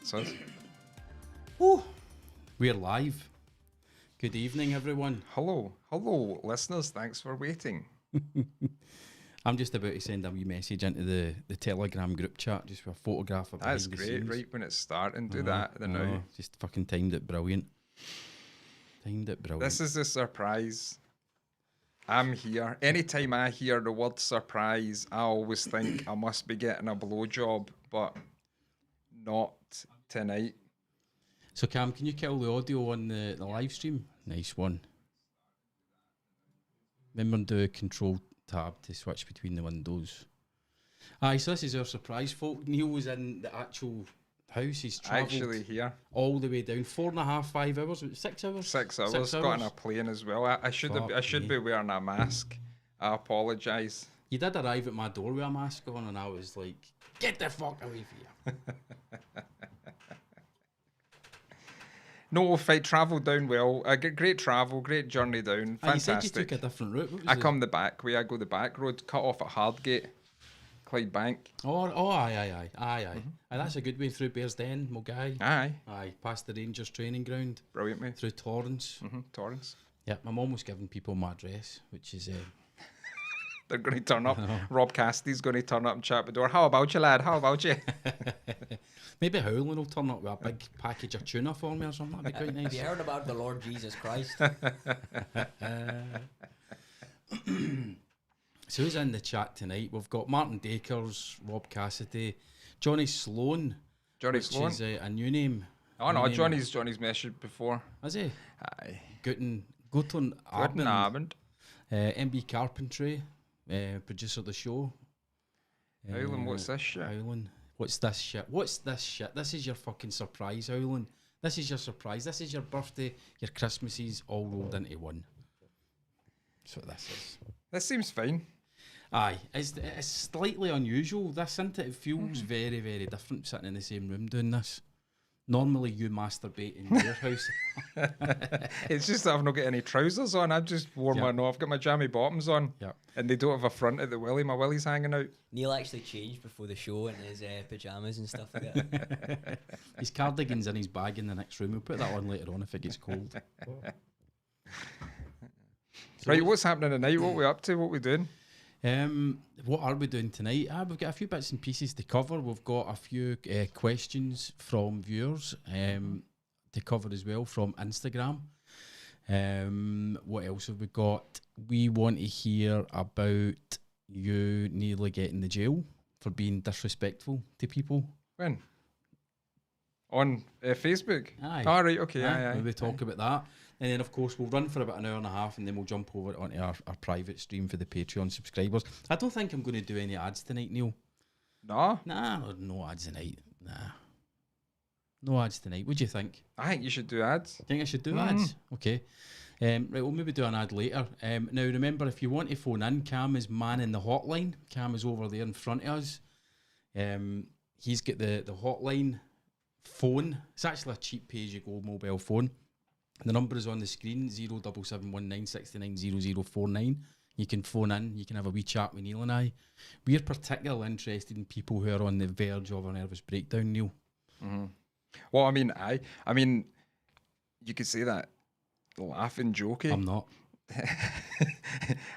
It's us. Oh, we're live. Good evening, everyone. Hello, listeners. Thanks for waiting. I'm just about to send a wee message into the Telegram group chat just for a photograph of That's behind the great, scenes. right when it's starting. Do that then now. Just fucking timed it brilliant. This is the surprise. I'm here. Anytime I hear the word surprise, I always think I must be getting a blowjob, but not tonight. So Cam, can you kill the audio on the live stream? Nice one. Remember to do a control tab to switch between the windows. Aye, so this is our surprise, folk. Neil was in the actual house. He's travelled Actually here. all the way down. 4.5, 5 hours? 6 hours? 6 hours. 6 Got on a hours. plane as well. I should be wearing a mask. I apologise. You did arrive at my door with a mask on, and I was like, "Get the fuck away from here!" No, fight travelled down well. Great travel, great journey down. Fantastic. You said you took a different route. What was I it? come the back way. I go the back road, cut off at Hardgate, Clydebank. Aye. Aye, that's a good way through Bearsden, Mulgai. Aye, Past the Rangers training ground. brilliant, mate. Through Torrance. Torrance. Yeah, my mum was giving people my address, which is... They're going to turn up. Rob Cassidy's going to turn up and chat at the door. How about you, lad? How about you? Maybe Howland will turn up with a big package of tuna for me or something. That'd be quite nice. Have you heard about the Lord Jesus Christ? So who's in the chat tonight? We've got Martin Dakers, Rob Cassidy, Johnny Sloan. Johnny Sloan? Which is a new name. Oh, no, Johnny's messaged before. Is he? Aye. Guten Guten Abend. MB Carpentry, producer of the show. Howland, what's this shit? Howland, what's this shit? This is your fucking surprise, Howland. This is your surprise. This is your birthday, your Christmases all rolled into one. That's what this is. This seems fine. Aye, it's slightly unusual, this, isn't it? It feels very, very different sitting in the same room doing this. Normally you masturbate in your house. It's just that I've not got any trousers on. I've just worn my... No, I've got my jammy bottoms on. Yeah. And they don't have a front at the willy. My willy's hanging out. Neil actually changed before the show in his pyjamas and stuff like that. His cardigan's in his bag in the next room. We'll put that on later on if it gets cold. So right, what's happening tonight? What are we up to? What are we doing? What are we doing tonight? We've got a few bits and pieces to cover. We've got a few questions from viewers to cover as well from Instagram. What else have we got? We want to hear about you nearly getting the jail for being disrespectful to people. When? On Facebook? Aye. Oh, right, okay, aye. We'll talk about that. And then, of course, we'll run for about an hour and a half and then we'll jump over onto our private stream for the Patreon subscribers. I don't think I'm going to do any ads tonight, Neil. No? Nah, no ads tonight. Nah. No ads tonight. What do you think? I think you should do ads. Think I should do ads? Okay. Right, we'll maybe do an ad later. Now, remember, if you want to phone in, Cam is manning the hotline. Cam is over there in front of us. He's got the hotline phone. It's actually a cheap pay-as-you-go mobile phone. The number is on the screen, 07719690049. You can phone in, you can have a wee chat with Neil and I. We're particularly interested in people who are on the verge of a nervous breakdown, Neil. Mm-hmm. Well, I mean, you could say that laughing, joking. I'm not.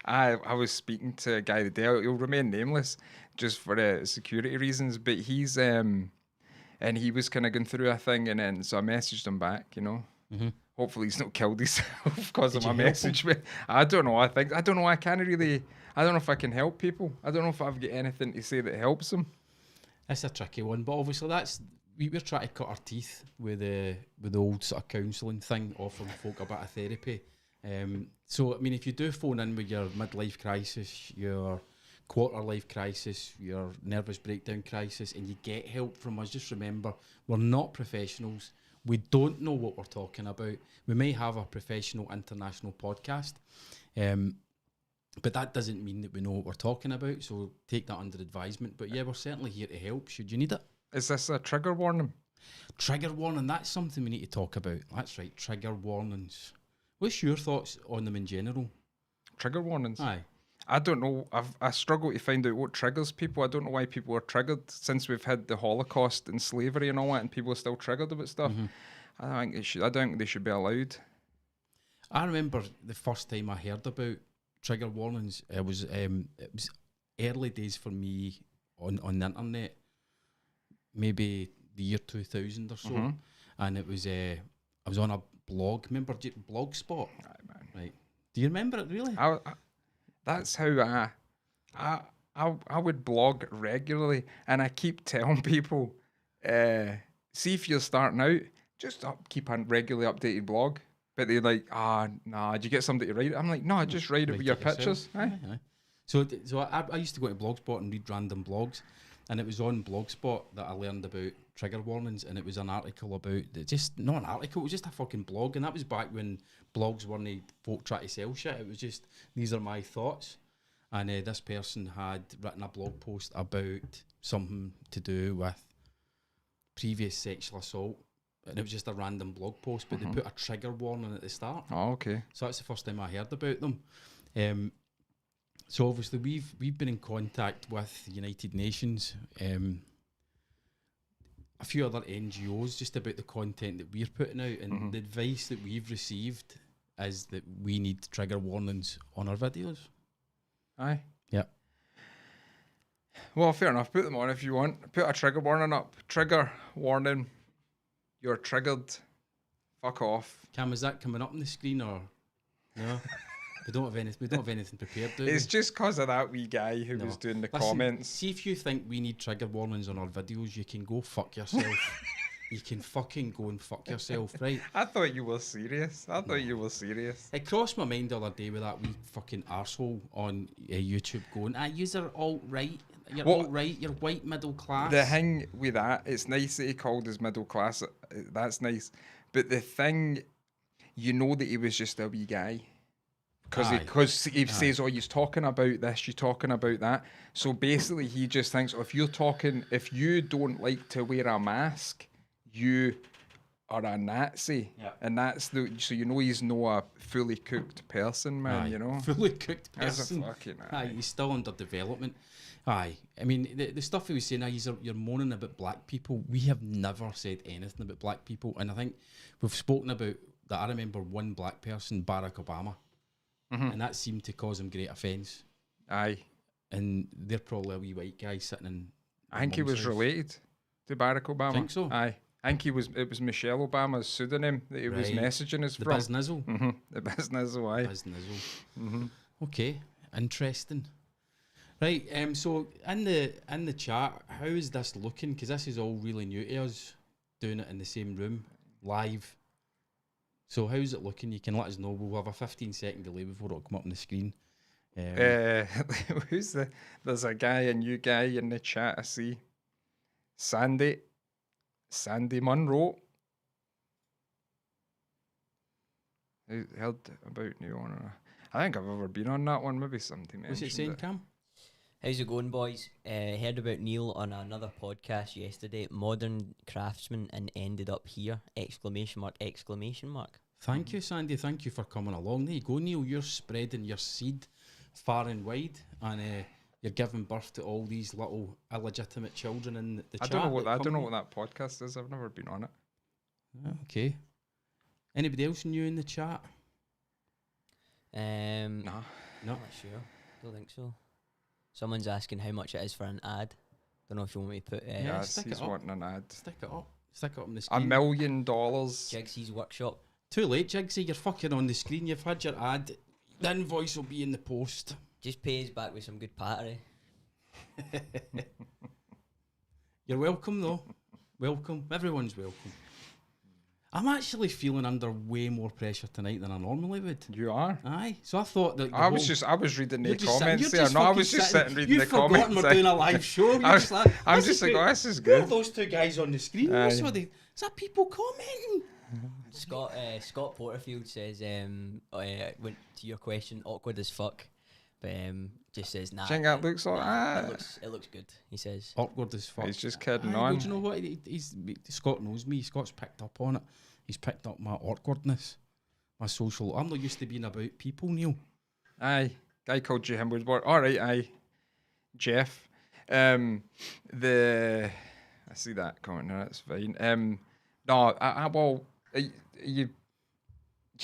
I was speaking to a guy today, he'll remain nameless just for security reasons, but he's, and he was kind of going through a thing, and then so I messaged him back, you know. Mm-hmm. Hopefully he's not killed himself because of my you help message. But I don't know. I don't know. I can't really. I don't know if I can help people. I don't know if I've got anything to say that helps them. It's a tricky one, but obviously we're trying to cut our teeth with the old sort of counselling thing, offering folk a bit of therapy. So I mean, if you do phone in with your midlife crisis, your quarter life crisis, your nervous breakdown crisis, and you get help from us, just remember we're not professionals. We don't know what we're talking about. We may have a professional international podcast, but that doesn't mean that we know what we're talking about, so take that under advisement. But yeah, we're certainly here to help should you need it. Is this a trigger warning? Trigger warning, that's something we need to talk about. That's right, trigger warnings. What's your thoughts on them in general? Trigger warnings? Aye. I don't know. I struggle to find out what triggers people. I don't know why people are triggered since we've had the Holocaust and slavery and all that, and people are still triggered about stuff. I don't think they should. I don't think they should be allowed. I remember the first time I heard about trigger warnings. It was early days for me on the internet, maybe the year 2000 or so, and it was I was on a blog. Remember Blogspot? Aye, man. Right. Do you remember it really? That's how I would blog regularly, and I keep telling people, see if you're starting out, just keep a regularly updated blog. But they're like, nah, do you get somebody to write it? I'm like, no, I just write it with your pictures. Aye. Aye. So I used to go to Blogspot and read random blogs, and it was on Blogspot that I learned about trigger warnings, and it was an article about, just not an article, it was just a fucking blog, and that was back when blogs weren't folk trying to sell shit. It was just, these are my thoughts, and this person had written a blog post about something to do with previous sexual assault, and it was just a random blog post, but they put a trigger warning at the start. Oh, okay. So that's the first time I heard about them. So obviously we've been in contact with the United Nations, a few other NGOs, just about the content that we're putting out, and the advice that we've received is that we need trigger warnings on our videos. Aye. Yeah. Well, fair enough. Put them on if you want. Put a trigger warning up. Trigger warning. You're triggered. Fuck off. Cam, is that coming up on the screen or no? We don't have anything prepared, do we? It's just because of that wee guy who No. was doing the Listen, comments. See if you think we need trigger warnings on our videos, you can go fuck yourself. You can fucking go and fuck yourself, right? I thought you were serious. It crossed my mind the other day with that wee fucking arsehole on YouTube going, you're alt-right, you're Well, alt-right, you're white middle class. The thing with that, it's nice that he called us middle class. That's nice. But the thing, you know that he was just a wee guy. Because he says, oh, you're talking about this, you're talking about that. So basically, he just thinks, if you don't like to wear a mask, you are a Nazi. Yeah. And so you know he's not a fully cooked person, man, you know? Fully cooked As a person. fucking He's still under development. I mean, the stuff he was saying, you're moaning about black people. We have never said anything about black people. And I think we've spoken about that. I remember one black person, Barack Obama. And that seemed to cause him great offence. Aye. And they're probably a wee white guy sitting in. I think he was related to Barack Obama. Think so? Aye. I think it was Michelle Obama's pseudonym that he was Right. messaging us The from. Biznizzle. The business, aye. Biznizzle. Okay, interesting. Right, so in the chat, how is this looking? Because this is all really new to us, doing it in the same room, live. So how's it looking? You can let us know. We'll have a 15-second delay before it'll come up on the screen. There's a new guy in the chat I see. Sandy Munro. I heard about New on. I think I've ever been on that one. Maybe somebody mentioned What's it saying, Cam? How's it going, boys? Heard about Neil on another podcast yesterday. Modern craftsman and ended up here! Exclamation mark! Exclamation mark! Thank you, Sandy. Thank you for coming along. There you go, Neil. You're spreading your seed far and wide, and you're giving birth to all these little illegitimate children in the I chat. don't know what that podcast is. I've never been on it. Okay. Anybody else new in the chat? Nah. No. Not sure. Don't think so. Someone's asking how much it is for an ad. Don't know if you want me to put. Yeah, Yes, stick he's it up. wanting an ad. Stick it up. Stick it up on the screen. $1 million. Jigsy's workshop. Too late, Jigsy. You're fucking on the screen. You've had your ad. The invoice will be in the post. Just pays back with some good pattery. You're welcome, though. Welcome. Everyone's welcome. I'm actually feeling under way more pressure tonight than I normally would. You are. Aye. So I thought that. I was reading the You're just comments sitting- there. No, I was just sitting reading the You've forgotten comments. we're doing a live show. You're just like, I'm this just is like, good. oh, this is Who are good. those two guys on the screen? Aye. Is that people commenting? Scott Porterfield says, went to your question, awkward as fuck, but just says nah. Do you think that looks like nah, that? it looks good. He says. Awkward as fuck. He's just kidding Aye, on. well, do you know what? Scott knows me. Scott's picked up on it. He's picked up my awkwardness, my social. I'm not used to being about people, Neil. Aye. guy called Jim Woodward. All right, Jeff. I see that comment. No, that's fine. No, you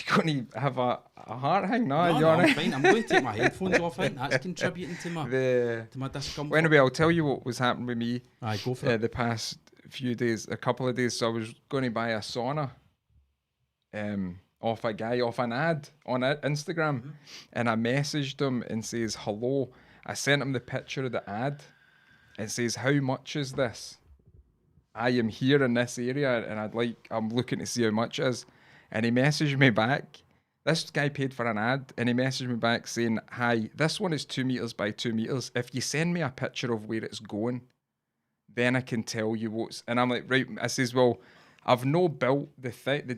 going to have a heart hang? No, No, you're I'm right. fine. I'm going to take my headphones off. I think that's contributing to my discomfort. Well, anyway, I'll tell you what was happening with me. Aye, go for it. The past few days, a couple of days. So I was going to buy a sauna. Off an ad on Instagram, and I messaged him and says hello. I sent him the picture of the ad and says, how much is this? I am here in this area and I'm looking to see how much it is. And he messaged me back. This guy paid for an ad and he messaged me back saying, hi, this one is 2 meters by 2 meters. If you send me a picture of where it's going, then I can tell you what's. And I'm like, right. I says, well, I've no built the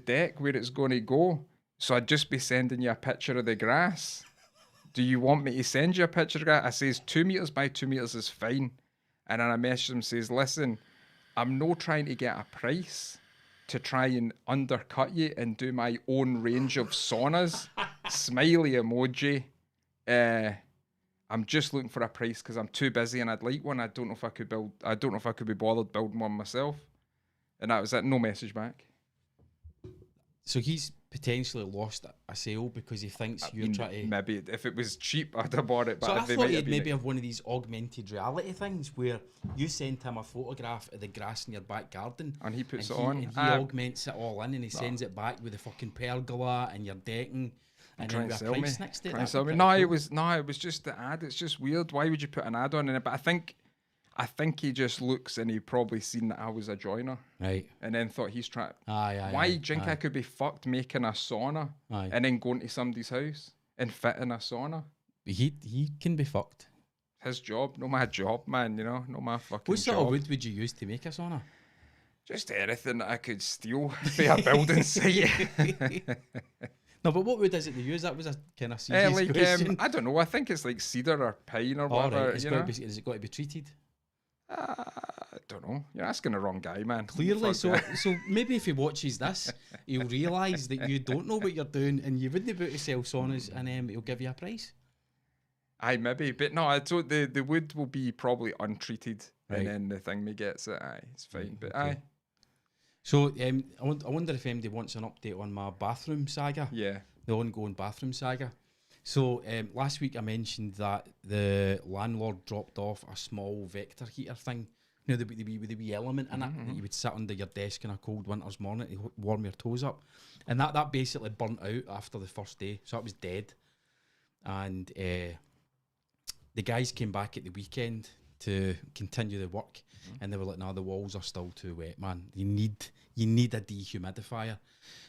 deck where it's going to go, so I'd just be sending you a picture of the grass. Do you want me to send you a picture of grass? I says 2 meters by 2 meters is fine. And then I message him, says, listen, I'm no trying to get a price to try and undercut you and do my own range of saunas. Smiley emoji. I'm just looking for a price because I'm too busy and I'd like one. I don't know if I could be bothered building one myself. And that was it. No message back. So he's potentially lost a sale because he thinks you're trying to. Maybe if it was cheap, I'd have bought it. But So I they thought might he'd have maybe have one of these augmented reality things where you send him a photograph of the grass in your back garden, and he puts and it on. and he augments it all in, and he sends it back with the fucking pergola and your decking, and then with a price next to it. No, it was just the ad. It's just weird. Why would you put an ad on in it? But I think he just looks and he probably seen that I was a joiner. Right. And then thought he's trying. Why do you think I could be fucked making a sauna and then going to somebody's house and fitting a sauna? He can be fucked. His job, not my job, man, you know, not my fucking What sort of job. wood would you use to make a sauna? Just anything that I could steal for a building site. No, but what wood is it they use? That was a kind of serious question. I don't know. I think it's like cedar or pine or whatever. Right. Has it got to be treated? I don't know. You're asking the wrong guy, man. Clearly, so maybe if he watches this, he'll realise that you don't know what you're doing and you wouldn't be able to sell saunas, and he'll give you a price. Aye, maybe, but no. So the wood will be probably untreated, right. And then the thing me gets it. Aye, it's fine. But okay. Aye. So I wonder if anybody wants an update on my bathroom saga. Yeah. The ongoing bathroom saga. So last week I mentioned that the landlord dropped off a small vector heater thing. You know, the wee element in it that you would sit under your desk on a cold winter's morning to warm your toes up. And that basically burnt out after the first day. So it was dead. And the guys came back at the weekend to continue the work. And they were like, no, the walls are still too wet, man. You need a dehumidifier.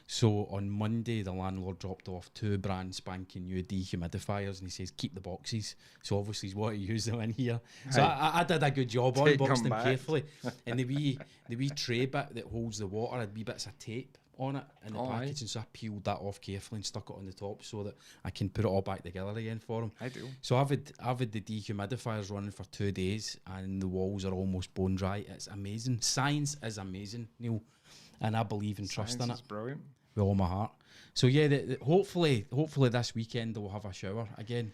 So on Monday, the landlord dropped off 2 brand spanking new dehumidifiers, and he says, keep the boxes. So obviously he's wanting to use them in here. So I did a good job, unboxed them carefully. And the wee tray bit that holds the water had wee bits of tape on it in the package, and so I peeled that off carefully and stuck it on the top so that I can put it all back together again for him. I do. So I've had the dehumidifiers running for 2 days, and the walls are almost bone dry. It's amazing. Science is amazing, Neil, and I believe and trust in it. It's brilliant. With all my heart. So yeah, hopefully this weekend we'll have a shower again,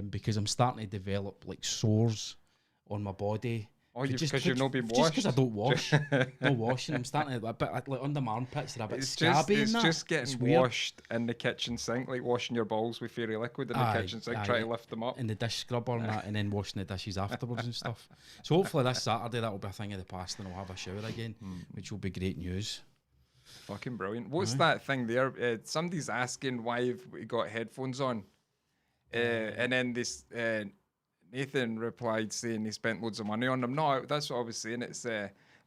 because I'm starting to develop like sores on my body. Oh, because you've not been washed? Just because I don't wash. No washing. I'm starting to, like under my armpits, they're a bit scabby. It's just getting washed in the kitchen sink, like washing your balls with fairy liquid in the kitchen sink, trying to lift them up. In the dish scrubber and that, and then washing the dishes afterwards and stuff. So hopefully this Saturday that will be a thing of the past, and I'll have a shower again, which will be great news. Fucking brilliant. What's that thing there? Somebody's asking why we got headphones on. And then this Nathan replied saying he spent loads of money on them. No, that's what I was saying. It's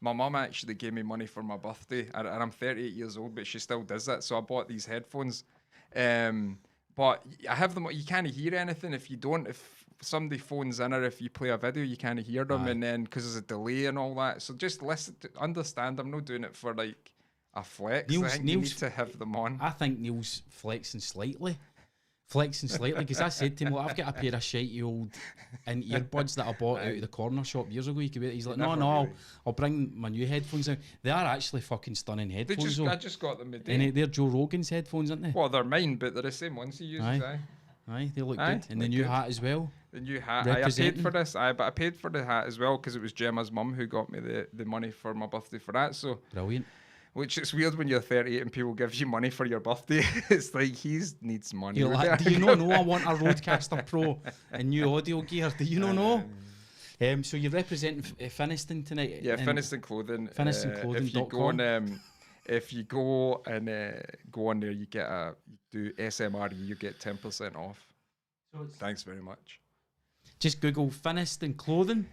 my mum actually gave me money for my birthday, and I'm 38 years old, but she still does that. So I bought these headphones. But I have them. You can't hear anything if you don't. If somebody phones in or if you play a video, you can't hear them, and then because there's a delay and all that. So just listen, understand. I'm not doing it for like a flex. I think you need to have them on. I think Neil's flexing slightly because I said to him, well, I've got a pair of shitey old in earbuds that I bought out of the corner shop years ago. He's like, no, I'll bring my new headphones out. They are actually fucking stunning headphones. I just got them today. And they're Joe Rogan's headphones, aren't they? Well, they're mine, but they're the same ones he uses. Aye, they look Aye, good. And the look new good. hat as well. The new hat. I paid Representing. for this. But I paid for the hat as well because it was Gemma's mum who got me the money for my birthday for that. So, Brilliant. which is weird when you're 38 and people give you money for your birthday. It's like he needs money. You're like, do you not know I want a Rodecaster Pro and new audio gear? Do you not know? So you're representing Finiston tonight? Yeah, and Finiston Clothing. FinistonClothing.com. If you go on there, you do SMRE, you get 10% off. So Thanks very much. just Google Finiston Clothing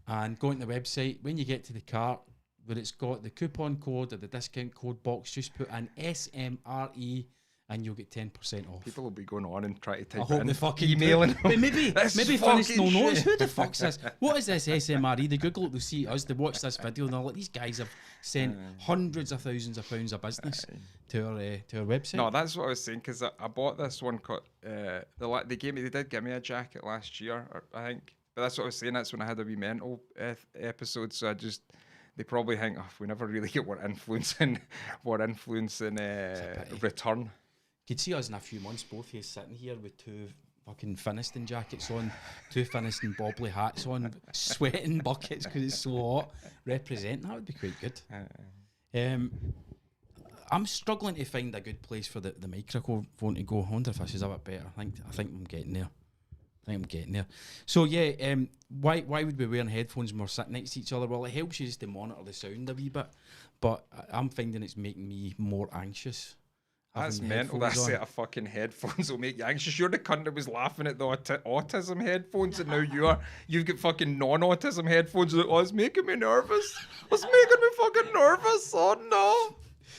and go into the website. When you get to the cart, where it's got the coupon code or the discount code box, just put an SMRE and you'll get 10% off. People will be going on and try to type I hope in, they fucking emailing do. them. But maybe That's Finiston fucking will notice. shit. Who the fuck's this? What is this SMRE? They Google it, they'll see us, they watch this video, and they're like, these guys have sent hundreds of thousands of pounds of business to our website. No, that's what I was saying because I bought this one. They did give me a jacket last year, I think. But that's what I was saying. That's when I had a wee mental episode. So they probably think, oh, we never really get what influence in return. You'd see us in a few months, both of us sitting here with two fucking Finiston jackets on, two Finiston bobbly hats on, sweating buckets because it's so hot. Representing, that would be quite good. I'm struggling to find a good place for the microphone to go. I wonder if this is a bit better. I think I'm getting there. So yeah, why would we wear headphones when we're sitting next to each other? Well, it helps you just to monitor the sound a wee bit, but I'm finding it's making me more anxious. That's having mental. That headphones on. set of fucking headphones will make you anxious. You're the cunt that was laughing at the autism headphones, and now you've got fucking non-autism headphones. Like, oh, it's making me nervous. It's making me fucking nervous. Oh no.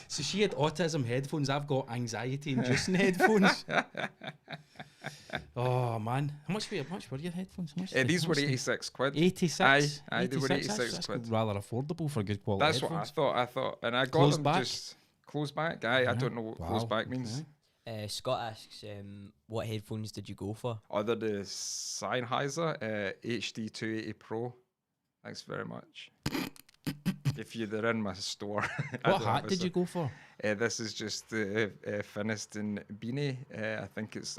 So she had autism headphones. I've got anxiety-inducing headphones. Oh man, how much were your headphones? How much These were 86 quid. 86. Aye, they were 86, 86 that's quid. rather affordable for good quality. That's headphones. what I thought, and I got Closed them back? just closed back. Aye, I don't know what closed back means. Okay. Scott asks, what headphones did you go for? Other the Sennheiser HD 280 Pro. Thanks very much. If they're in my store. What hat did you go for? This is just the Finiston beanie.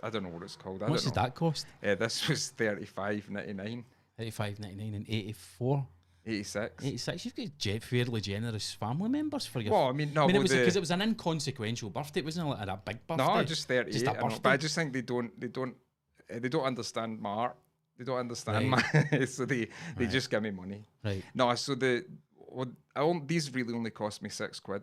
I don't know what it's called. How much does that cost? This was $35.99. $35.99 and 84. 86. 86. You've got fairly generous family members for your. Well, I mean, no, it was because it was an inconsequential birthday. It wasn't like a big birthday. No, just 38. Just a I know, birthday. but I just think they don't understand my art. They don't understand Right. my, so they just give me money. Right. No, so these really only cost me £6.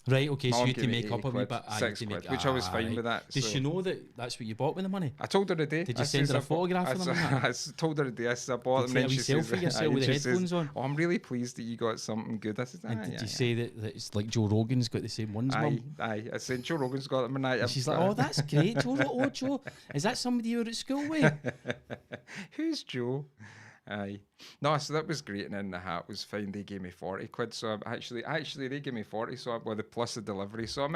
Right, okay, My so mum you had to gave me make up a 80 wee quid, bit. aye, £6, to make, which I was fine right. with that. Did so. she know that that's what you bought with the money? I told her today. Did you send her a photograph of them? I told her today. I said I bought them. Did you And take a she wee says, selfie yourself with the she says, headphones on? "Oh, I'm really pleased that you got something good." I said, And did you say that it's like Joe Rogan's got the same ones, Aye, Mum? aye. I said Joe Rogan's got them, and And she's like, oh, that's great, Joe. Joe, is that somebody you were at school with? Who's Joe? Aye. No, so that was great, and then the hat was fine. They gave me 40 quid, so actually they gave me 40, so the plus the delivery, so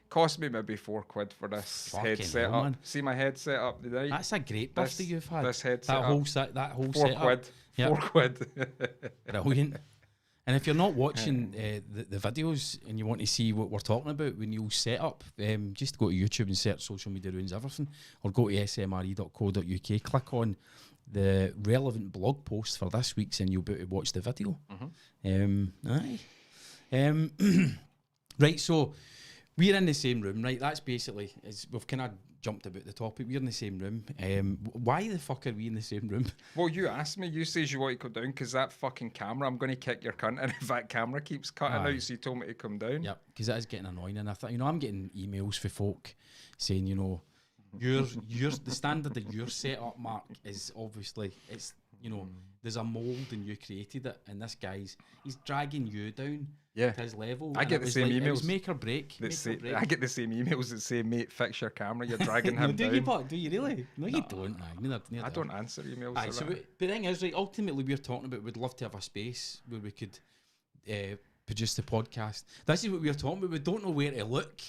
cost me maybe 4 quid for this Fucking headset hell, up. man. See my headset up today? That's a great birthday you've had. This headset that up. whole set, that whole 4 setup. quid. Yep. 4 quid. Brilliant. And if you're not watching the videos and you want to see what we're talking about when you set up, just go to YouTube and search Social Media Ruins Everything, or go to smre.co.uk, click on the relevant blog post for this week's, and you'll be able to watch the video. Right, so we're in the same room, right? That's basically, we've kind of jumped about the topic. We're in the same room. Why the fuck are we in the same room? Well, you asked me. You says you want to go down because that fucking camera, I'm going to kick your cunt. And if that camera keeps cutting Aye. out, so you told me to come down. Yep, because that is getting annoying. And I thought, I'm getting emails for folk saying, your the standard that your setup, Mark, is obviously, it's, there's a mould and you created it, and this he's dragging you down Yeah. to his level. I and get it the was same It was emails make or break. I get the same emails that say, mate, fix your camera. You're dragging him do down. you, but do you really? No, you don't. Neither I don't answer emails. Aye, like so that. the thing is, right, ultimately we're talking about, we'd love to have a space where we could produce the podcast. This is what we're talking about. We don't know where to look.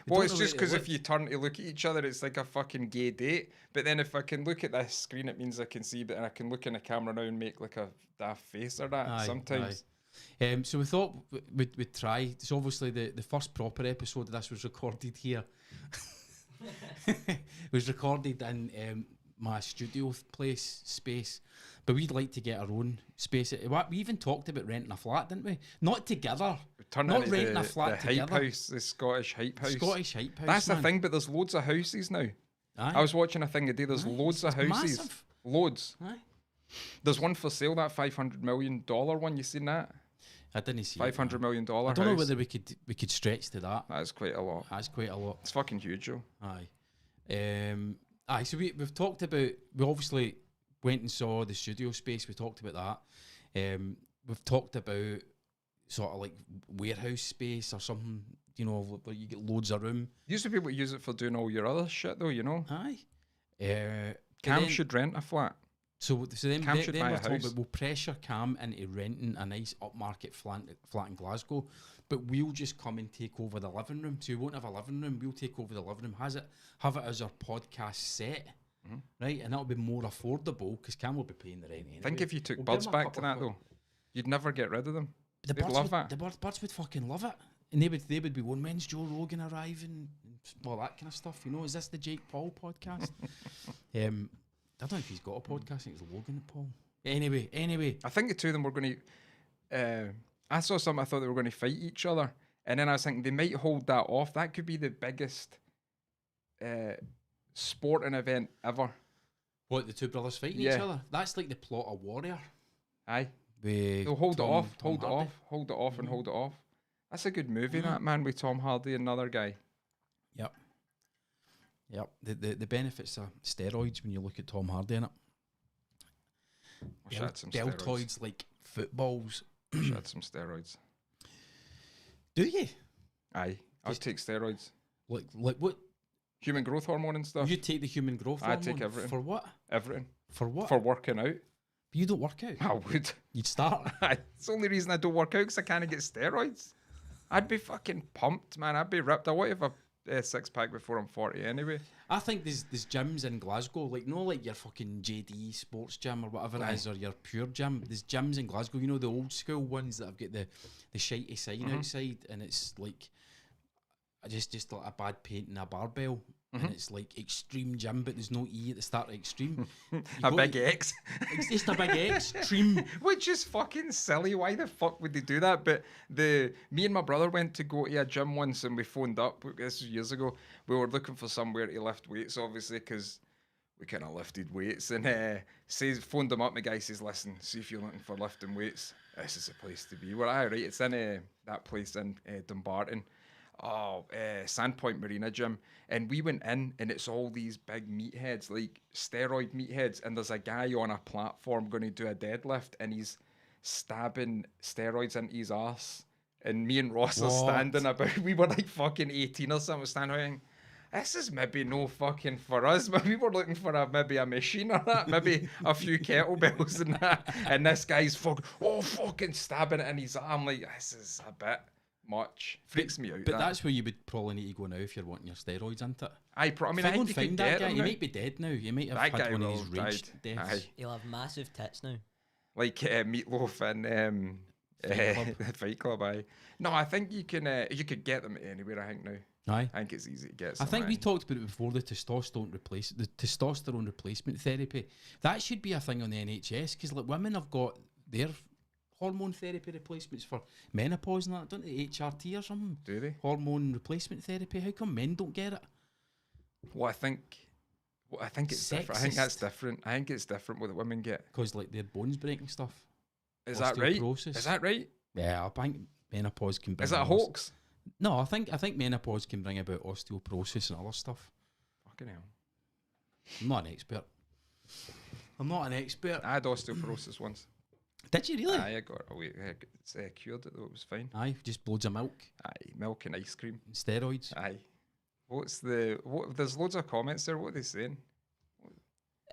Well, it's just because if you turn to look at each other, it's like a fucking gay date. But then if I can look at this screen, it means I can see, and I can look in the camera now and make like a daft face or that Aye, sometimes. aye. So we thought we'd try. It's obviously the first proper episode of this was recorded here. It was recorded in my studio space, but we'd like to get our own space. We even talked about renting a flat, didn't we? Not together. Turn Not into renting a the flat hype together. house, the Scottish hype house. Scottish hype house. That's man. the thing, but there's loads of houses now. Aye. I was watching a thing today. There's Aye, loads of it's houses. massive. Loads. Aye. There's one for sale, that $500 million one. You seen that? I didn't see it, $500 man. million I house. don't know whether we could stretch to that. That's quite a lot. That's quite a lot. It's fucking huge, though. Aye. So we've talked about. We obviously went and saw the studio space. We talked about that. We've talked about sort of like warehouse space or something. You know, where you get loads of room. Used to be able to use it for doing all your other shit, though. You know. Aye. Cam should rent a flat. So then Cam should buy we're a talking house. about we'll pressure Cam into renting a nice upmarket flat in Glasgow, but we'll just come and take over the living room. So we won't have a living room. We'll take over the living room. Have it as our podcast set, right? And that'll be more affordable because Cam will be paying the rent anyway. I think if you took We'll birds give him a back to couple that, though, you'd never get rid of them. The They'd birds love would, that. The birds would fucking love it, and they would be wondering, when's Joe Rogan arriving, and all that kind of stuff. You know, is this the Jake Paul podcast? I don't know if he's got a podcast. I think it's Logan and Paul. Anyway. I think the two of them were going to. I saw something. I thought they were going to fight each other, and then I was thinking they might hold that off. That could be the biggest sporting event ever. What, the two brothers fighting Yeah. each other? That's like the plot of Warrior. Aye, With they'll hold Tom- it off, Tom hold it Hardy. off, hold it off, and Mhm. hold it off. That's a good movie, Mhm. that man, with Tom Hardy and another guy. Yep. The benefits of steroids when you look at Tom Hardy in it. Wish I had some steroids. Deltoids like footballs. Wish I had some steroids. Do you? Aye, I'll Just- take steroids. Like what? Human growth hormone and stuff. You take the human growth I hormone? take everything. For what? Everything. For what? For working out. You don't work out. I would. You'd start. It's the only reason I don't work out because I can't get steroids. I'd be fucking pumped, man. I'd be ripped. I want to have a six-pack before I'm 40 anyway. I think there's gyms in Glasgow, like no like your fucking JD sports gym or whatever Aye. it is, or your pure gym. There's gyms in Glasgow, you know, the old school ones that have got the shitey sign outside, and it's like just like a bad paint and a barbell, and it's like extreme gym, but there's no E at the start of extreme. You A go big to- X. It's just a big extreme. Which is fucking silly. Why the fuck would they do that? But me and my brother went to go to a gym once and we phoned up. This was years ago. We were looking for somewhere to lift weights, obviously, because we kind of lifted weights. And phoned him up. My guy says, "Listen, see if you're looking for lifting weights. This is the place to be." We're all right. It's in that place in Dumbarton. Sandpoint Marina Gym, and we went in, and it's all these big meatheads, like steroid meatheads, and there's a guy on a platform going to do a deadlift, and he's stabbing steroids into his arse, and me and Ross are What? standing about. We were like fucking 18 or something, standing around. This is maybe no fucking for us, but we were looking for maybe a machine or that, maybe a few kettlebells and that, and this guy's fucking stabbing it in his arm. Like, this is a bit much. Freaks me out. But that's where you would probably need to go now if you're wanting your steroids, isn't it? I If think you you could find that get guy, him he now. might be dead now. You might have That had guy one of will these have rage died. deaths. Aye. He'll have massive tits now. Like Meatloaf and Fight Club. Aye. No, I think you could get them anywhere. I think now. Aye. I think it's easy to get. I Some, think we aye. talked about it before, the testosterone replacement therapy. That should be a thing on the NHS, because like women have got their hormone therapy replacements for menopause and that, don't they? HRT or something? Do they? Hormone replacement therapy. How come men don't get it? Well, I think it's different. I think that's Sexist. different. I think it's different what the women get. Because like their bones break and stuff. Is that right? Osteoporosis. Is that right? Yeah, I think menopause can bring. Is that a all this- hoax? No, I think menopause can bring about osteoporosis and other stuff. Fucking hell. I'm not an expert. I had osteoporosis once. Did you really? Aye, I got it away. It's cured it though. It was fine. Aye, just loads of milk Aye, milk and ice cream. and steroids. Aye. There's loads of comments there. What are they saying?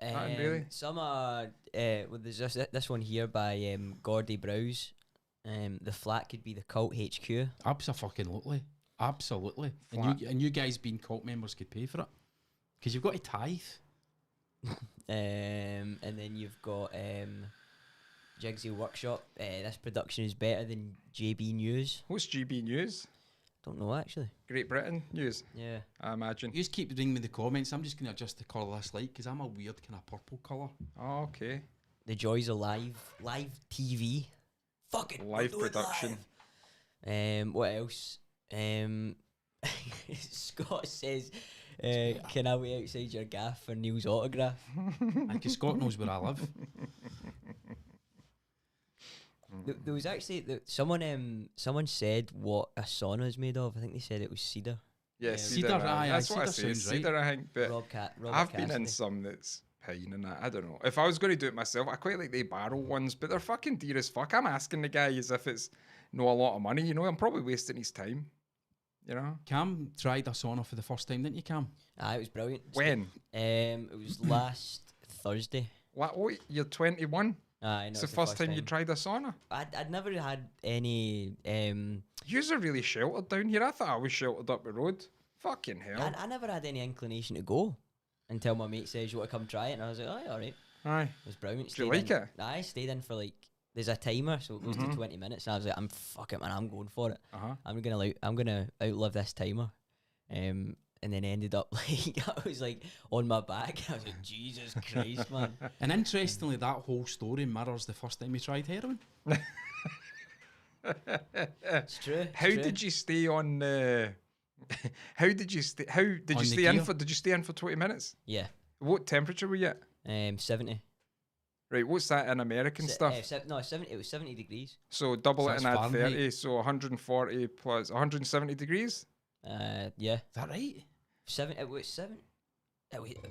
Really? Some are. Well, there's this one here by Gordy Browse. The flat could be the cult HQ. Absolutely. Absolutely. Flat. And you guys being cult members could pay for it. Because you've got to tithe. And then you've got Jigsy Workshop. This production is better than JB News. What's GB News? Don't know actually. Great Britain news, Yeah. I imagine. You just keep reading me the comments. I'm just going to adjust the colour of this light because I'm a weird kind of purple colour. Oh, okay. The joys of live TV. Fucking Live we'll do it production. live. What else? Scott says, "Can I wait outside your gaff for Neil's autograph?" Because Scott knows where I live. There was actually someone said what a sauna is made of. I think they said it was cedar. Yeah, Yeah. cedar. Cedar, aye, That's what I cedar say. sounds right. Cedar, I think. But Robert I've been in Cassidy. some that's pine and that. I don't know. If I was going to do it myself, I quite like the barrel ones, but they're fucking dear as fuck. I'm asking the guy as if it's no a lot of money. You know, I'm probably wasting his time. You know. Cam tried a sauna for the first time, didn't you, Cam? It was brilliant. When? It was last Thursday. What? You're 21. I know It's the first time you tried a sauna. I'd never had any. Yous are really sheltered down here. I thought I was sheltered up the road. Fucking hell. I never had any inclination to go until my mate says you want to come try it, and I was like, oh, yeah, all right. Aye. It was brilliant. Do you Stayed like in- it? I stayed in for like. There's a timer, so it goes to 20 minutes, and I was like, I'm fuck it, man. I'm going for it. Uh-huh. I'm gonna outlive this timer. And then ended up like I was like on my back. I was like, Jesus Christ, man. And interestingly, that whole story mirrors the first time we tried heroin. It's true. How did you stay on? How did you stay? How did On you the stay in gear? for? Did you stay in for 20 minutes? Yeah. What temperature were you at? 70. Right, what's that in American stuff? 70. It was 70 degrees. So double So it and that's add Fahrenheit. 30, so 140 plus 170 degrees. Yeah. Is that right? It was 7.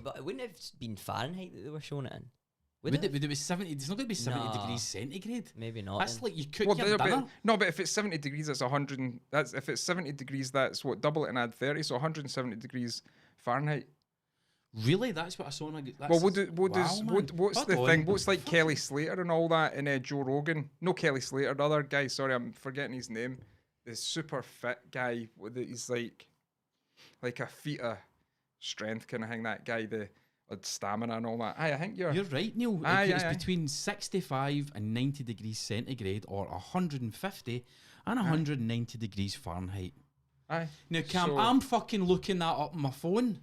But it wouldn't have been Fahrenheit that they were showing it in. Would Would it? it be 70? It's not going to be 70 Nah. degrees centigrade. Maybe not. That's then. like you cook Well, your dinner. no, but if it's 70 degrees, that's 100. That's if it's 70 degrees, that's what double it and add 30, so 170 degrees Fahrenheit. Really? That's what a sauna... That's, Well, wow, man. what's Hold the on. thing? What's like Kelly Slater and all that, and Joe Rogan? No, Kelly Slater, the other guy. Sorry, I'm forgetting his name. The super fit guy. He's like a feat of strength kind of thing. That guy, the stamina and all that. Aye, I think You're right, Neil. Aye, It's aye, aye. between 65 and 90 degrees centigrade or 150 and 190 degrees Fahrenheit. Aye. Now, Cam, So- I'm fucking looking that up on my phone.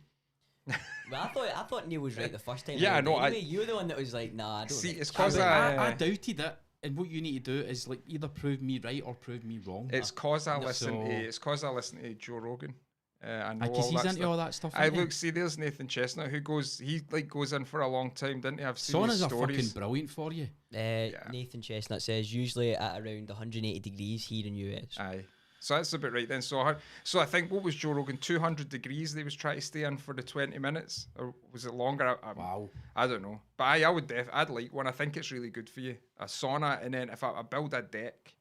Well, I thought Neil was right the first time. Yeah, I round. know, Anyway, you were the one that was like, nah, I don't See, know. it's I, 'cause I doubted it. And what you need to do is like either prove me right or prove me wrong. It's cause I listen So- to. It's cause I listen to Joe Rogan. I know Because all he's that into stuff. all that stuff. I isn't he? look, see, there's Nathan Chestnut who goes in for a long time, didn't he? I've seen his Saunas are fucking stories. brilliant for you. Nathan Chestnut says usually at around 180 degrees here in US. Aye. So that's about right then. So I think, what was Joe Rogan? 200 degrees they was trying to stay in for the 20 minutes? Or was it longer? Wow. I don't know. But I'd like one. I think it's really good for you. A sauna, and then if I build a deck,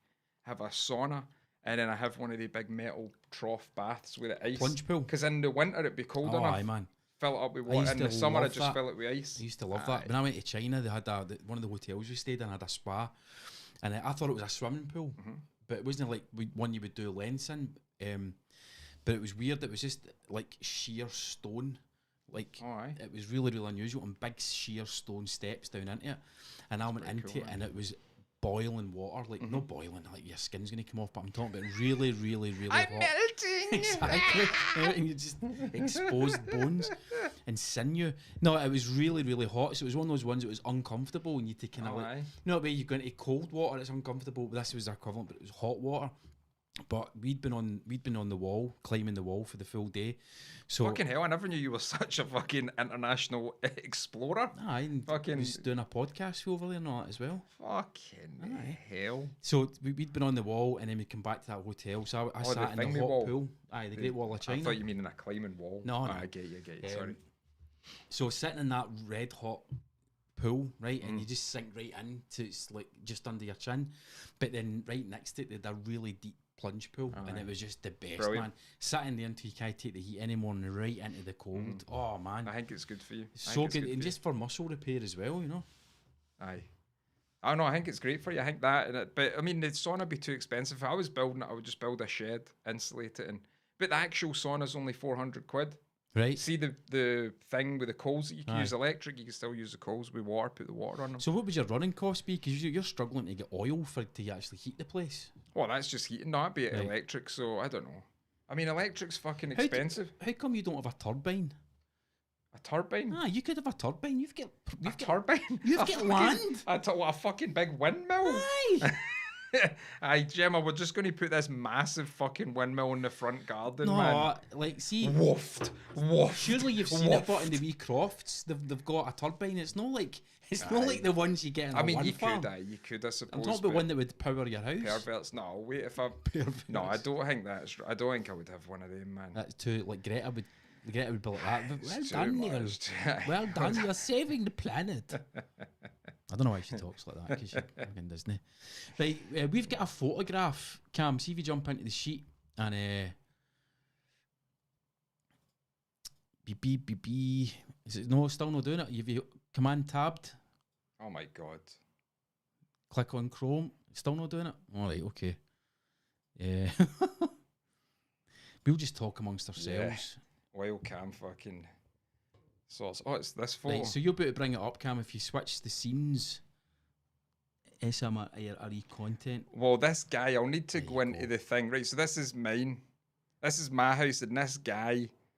have a sauna, and then I have one of the big metal trough baths with the ice. Plunge pool. Because in the winter it'd be cold Oh, enough. aye, man. Fill it up with I water. used In to the summer I love just that. fill it with ice. I used to love that. When I went to China, they had one of the hotels we stayed in had a spa, and I thought it was a swimming pool, but it wasn't like one you would do lengths in. But it was weird. It was just like sheer stone. Like Oh, aye. it was really, really unusual, and big sheer stone steps down into it. And I went into cool, it, and it was boiling water, like no boiling, like your skin's gonna come off. But I'm talking about really, really, really hot. melting. Exactly. And you just exposed bones and sinew. No, it was really, really hot. So it was one of those ones that was uncomfortable, and you take kind of like, Aye. no, but you go into cold water, it's uncomfortable. But this was the equivalent, but it was hot water. But we'd been on the wall, climbing the wall for the full day. So Fucking hell, I never knew you were such a fucking international explorer. aye, and Fucking- was doing a podcast show over there and all that as well. Fucking Aye. hell. So we'd been on the wall, and then we come back to that hotel. So I Oh, sat the in thingy the hot wall. pool. Aye, the Great Wall of I China. thought you mean in a climbing wall. No, no. I get you, sorry. So sitting in that red hot pool, right, and you just sink right in to it's like just under your chin, but then right next to it, they had a really deep plunge pool, and it was just the best, Brilliant. man. Sitting there until you can't take the heat anymore and right into the cold. Oh man, I think it's good for you. it's I so think it's good, for and you. just for muscle repair as well, you know. Aye. I don't know, I think it's great for you. I think that, and but I mean, the sauna would be too expensive. If I was building it, I would just build a shed, insulate it, but the actual sauna's only 400 quid. Right. See the thing with the coals that you can Aye. use electric, you can still use the coals with water, put the water on them. So what would your running cost be? Because you're struggling to get oil to actually heat the place. Well, that's just heating. No, I'd be Right. electric, so I don't know. I mean, electric's fucking expensive. How come you don't have a turbine? A turbine? Ah, you could have a turbine. You've got Turbine? You've A got fucking- land. What, a fucking big windmill? Aye. Aye, Gemma, we're just going to put this massive fucking windmill in the front garden, No, man. like see. Woofed. Surely you've seen it, but in the wee crofts, they've got a turbine. It's not like the ones you get in I a mean, one you farm. you could, I suppose. I'm talking about but one that would power your house. perverts. No, wait, if I... No, I don't think that's... I don't think I would have one of them, man. That's too like Greta would be like that. Well It's done, too Neil. much. Well done. You're saving the planet. I don't know why she talks like that because she's fucking Disney. Right, we've got a photograph. Cam, see if you jump into the sheet and beep. Is it no? Still not doing it. You've command tabbed. Oh my god. Click on Chrome. Still not doing it. All right. Okay. Yeah. We'll just talk amongst ourselves. While Cam fucking sorts. Oh, it's this photo. Right, so you're about to bring it up, Cam. If you switch the scenes, SMRE content. Well, this guy, I'll need to There go you into go. the thing. Right, so this is mine. This is my house, and this guy.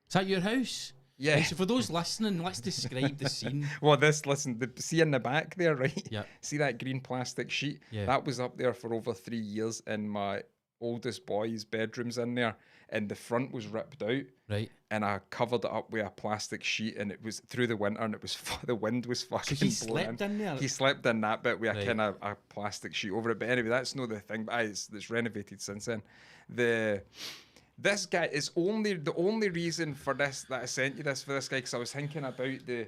Is that your house? Yeah. Right, so for those listening, let's describe the scene. Well, listen, see in the back there, right? Yeah. See that green plastic sheet? Yeah. That was up there for over 3 years in my oldest boy's bedroom's in there, and the front was ripped out, Right. and I covered it up with a plastic sheet, and it was through the winter, and it was the wind was So fucking he blowing slept in there. He slept in that bit with a Right. kind of a plastic sheet over it. But anyway, that's not the thing. But it's renovated since then. This guy is the only reason for this that I sent you this for this guy, because I was thinking about the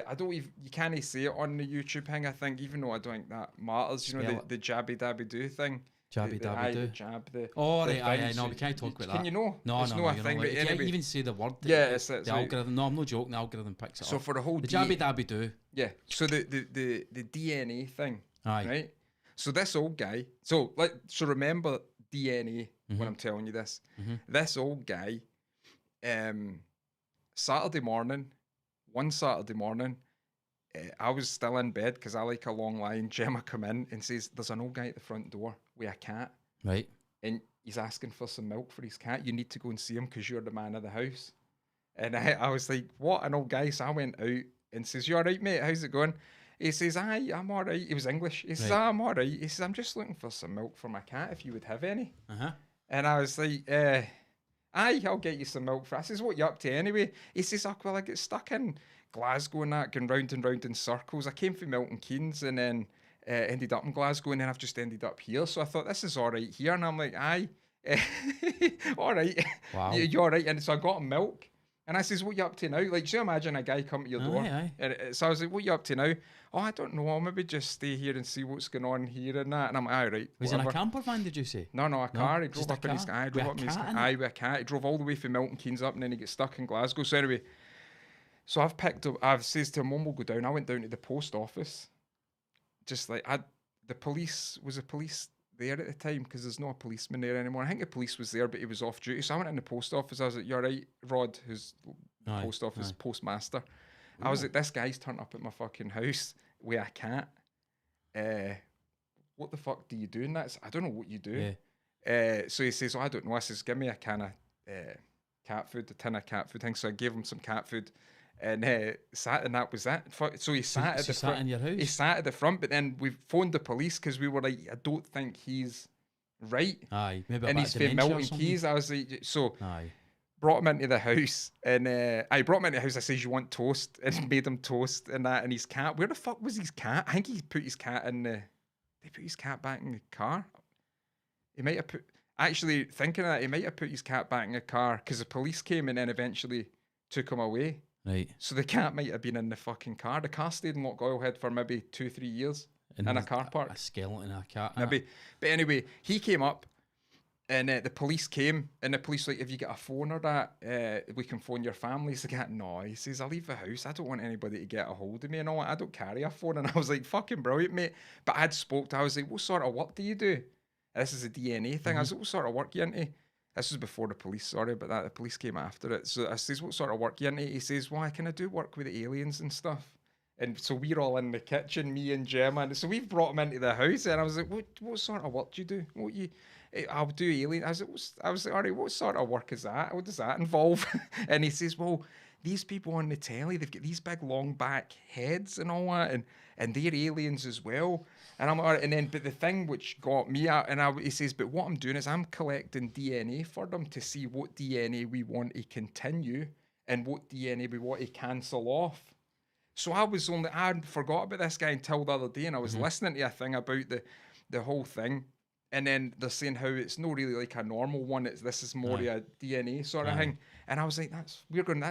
I don't even, you can't say it on the YouTube thing, I think, even though I don't think that matters. You know, Spell the jabby dabby do thing. Jabby The dabby do. jab. Oh, the right, thing, no, so we can't talk about that. Can you know? No, It's no, not no, a you're thing. not But allowed. You can't anyway, even say the word. yeah, it's the right. algorithm. No, I'm not joking. The algorithm picks it So up. for the whole The jabby dabby do. yeah. So the DNA thing, Aye. right? So this old guy. So remember DNA Mm-hmm. when I'm telling you this. This old guy. One Saturday morning, I was still in bed because I like a long line. Gemma come in and says, "There's an old guy at the front door with a cat, Right. and he's asking for some milk for his cat. You need to go and see him because you're the man of the house." And I was like, "What, an old guy?" So I went out and says, "You all right, mate? How's it going?" He says, "Aye, I'm all right." He was English. He says, Right. "I'm all right." He says, "I'm just looking for some milk for my cat, if you would have any." Uh-huh. And I was like, "Aye, I'll get you some milk for." I says, "What you up to anyway?" He says, "Oh, well, I get stuck in Glasgow and that, going round and round in circles. I came from Milton Keynes and then ended up in Glasgow, and then I've just ended up here. So I thought, this is all right here." And I'm like, "Aye, all right." Wow. You're all right. And so I got him milk. And I says, "What you up to now?" Like, so imagine a guy come to your door. Aye. So I was like, "What you up to now?" "Oh, I don't know. I'll maybe just stay here and see what's going on here and that." And I'm like, "All right." Was it in a whatever." camper van, did you say? No, a car. He just drove a up in his car? car. He With drove a up in his cat in car. With a cat. He drove all the way from Milton Keynes up, and then he got stuck in Glasgow. So anyway, so I've says to him, "Mum, we'll go down." I went down to the post office. Just like the police there at the time, because there's no policeman there anymore. I think the police was there, but he was off duty. So I went in the post office. I was like, "You're right, Rod," who's the Aye, post office aye. postmaster. I was like, "This guy's turned up at my fucking house with a cat. What the fuck do you do in that?" I don't know what you do. Yeah. So he says, "Oh, I don't know." I says, "Give me a can of cat food, a tin of cat food thing." So I gave him some cat food, and that was that. So he sat at the sat front. in your house? He sat at the front, but then we phoned the police because we were like, "I don't think he's right." Aye. Maybe a And bit he's of from dementia or Milton something. Keynes. I was like, so Aye. brought him into the house, and I brought him into the house. I says, "You want toast?" And made him toast and that. And his cat, where the fuck was his cat? I think he put his cat in the. They put his cat back in the car. He might have put. Actually, thinking of that, he might have put his cat back in the car because the police came and then eventually took him away. Right. So the cat might have been in the fucking car. The car stayed in Loch Oilhead for maybe 2-3 years in a there's car park. A skeleton and a cat. Maybe. But anyway, he came up and the police came, and the police were like, "If you get a phone or that, we can phone your family." He's like, "No." He says, "I leave the house. I don't want anybody to get a hold of me and all that. I don't carry a phone." And I was like, "Fucking brilliant, mate." But I was like, "What sort of work do you do?" And this is a DNA thing. I was like, "What sort of work you into?" This was before the police, sorry, but the police came after it. So I says, "What sort of work you into?" He says, "Well, I kind of do work with the aliens and stuff." And so we're all in the kitchen, me and Gemma. And so we've brought him into the house, and I was like, what sort of work do you do? I'll do alien. I was like, all right, what sort of work is that? What does that involve? And he says, well, these people on the telly, they've got these big long back heads and all that, and they're aliens as well. And I'm like, all right. And then, but the thing which got me out, he says, but what I'm doing is I'm collecting DNA for them to see what DNA we want to continue and what DNA we want to cancel off. So I forgot about this guy until the other day, and I was listening to a thing about the whole thing. And then they're saying how it's not really like a normal one. This is more a DNA sort of thing. And I was like, that's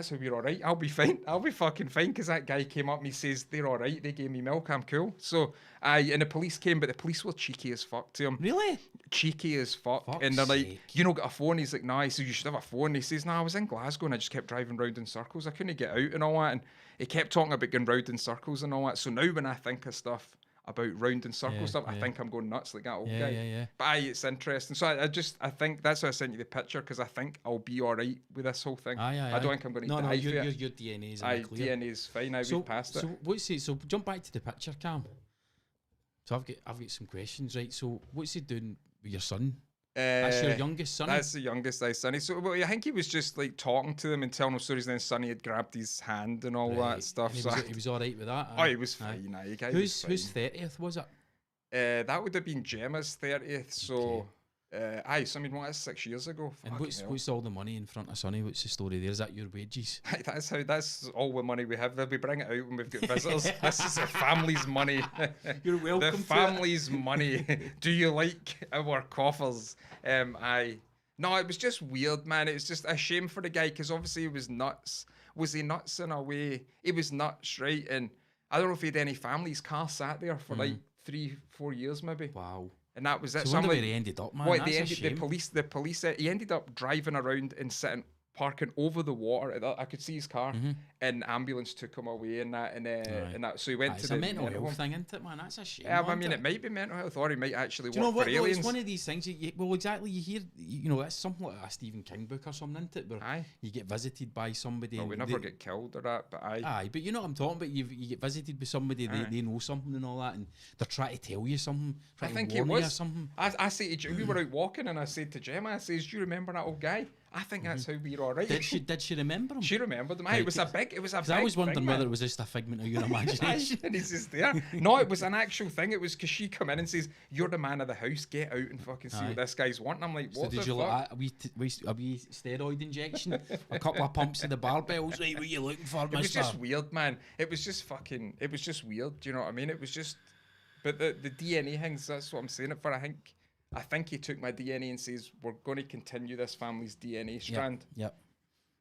how we're all right. I'll be fine. I'll be fucking fine. Because that guy came up and he says, they're all right. They gave me milk. I'm cool. So and the police came, but the police were cheeky as fuck to him. Really? Cheeky as fuck. Fuck's and they're like, sake. you know, got a phone? He's like, nah. He says, you should have a phone. He says, nah, I was in Glasgow and I just kept driving round in circles. I couldn't get out and all that. And he kept talking about going round in circles and all that. So now when I think of stuff about round in circle stuff, I think I'm going nuts like that old guy. Yeah. But it's interesting. So I think that's why I sent you the picture, because I think I'll be all right with this whole thing. I don't think I'm going to die for it. Your DNA's in the clear. DNA's fine. We've passed it. So what's it? So jump back to the picture, Cam. So I've got some questions, right? So what's he doing with your son? That's your youngest son? That's the youngest, Sonny. So well, I think he was just like talking to them and telling them stories. Then Sonny had grabbed his hand and all that stuff. And he was all right with that. Oh, he was fine. Whose 30th was it? That would have been Gemma's 30th. So, so I mean, that's 6 years ago. And what's all the money in front of Sonny? What's the story there? Is that your wages? That's all the money we have. We bring it out when we've got visitors. This is the family's money. You're welcome. The family's money. Do you like our coffers? No, it was just weird, man. It was just a shame for the guy, because obviously he was nuts. Was he nuts in a way? He was nuts, right? And I don't know if he had any family. His car sat there for like 3-4 years, maybe. Wow. And that was it. So I wonder where he ended up, man. The police. He ended up driving around and parking over the water. I could see his car, and ambulance took him away and that. And that. So he went to the mental health thing, isn't it, man? That's a shame. Yeah, I mean, it might be mental health, or he might actually work for aliens. Well, it's one of these things. Exactly. You hear, it's something like a Stephen King book or something, isn't it? Where you get visited by somebody. Well, we never get killed or that, but aye, but you know what I'm talking about. You get visited by somebody. They know something and all that, and they're trying to tell you something. I think it was something. I say to we were out walking, and I said to Gemma, I says, "Do you remember that old guy?" I think that's how we're all right. Did she remember him? She remembered him. It was a big. I was wondering whether it was just a figment of your imagination. And he's just there. No, it was an actual thing. It was because she come in and says, "You're the man of the house. Get out and fucking see what this guy's wanting." I'm like, "What the fuck?" Like a wee steroid injection, a couple of pumps of the barbells. Right, what are you looking for, mister? It was just weird, man. It was just weird. Do you know what I mean? It was just. But the DNA things. That's what I'm saying it for. I think he took my DNA and says, we're going to continue this family's DNA strand. Yep.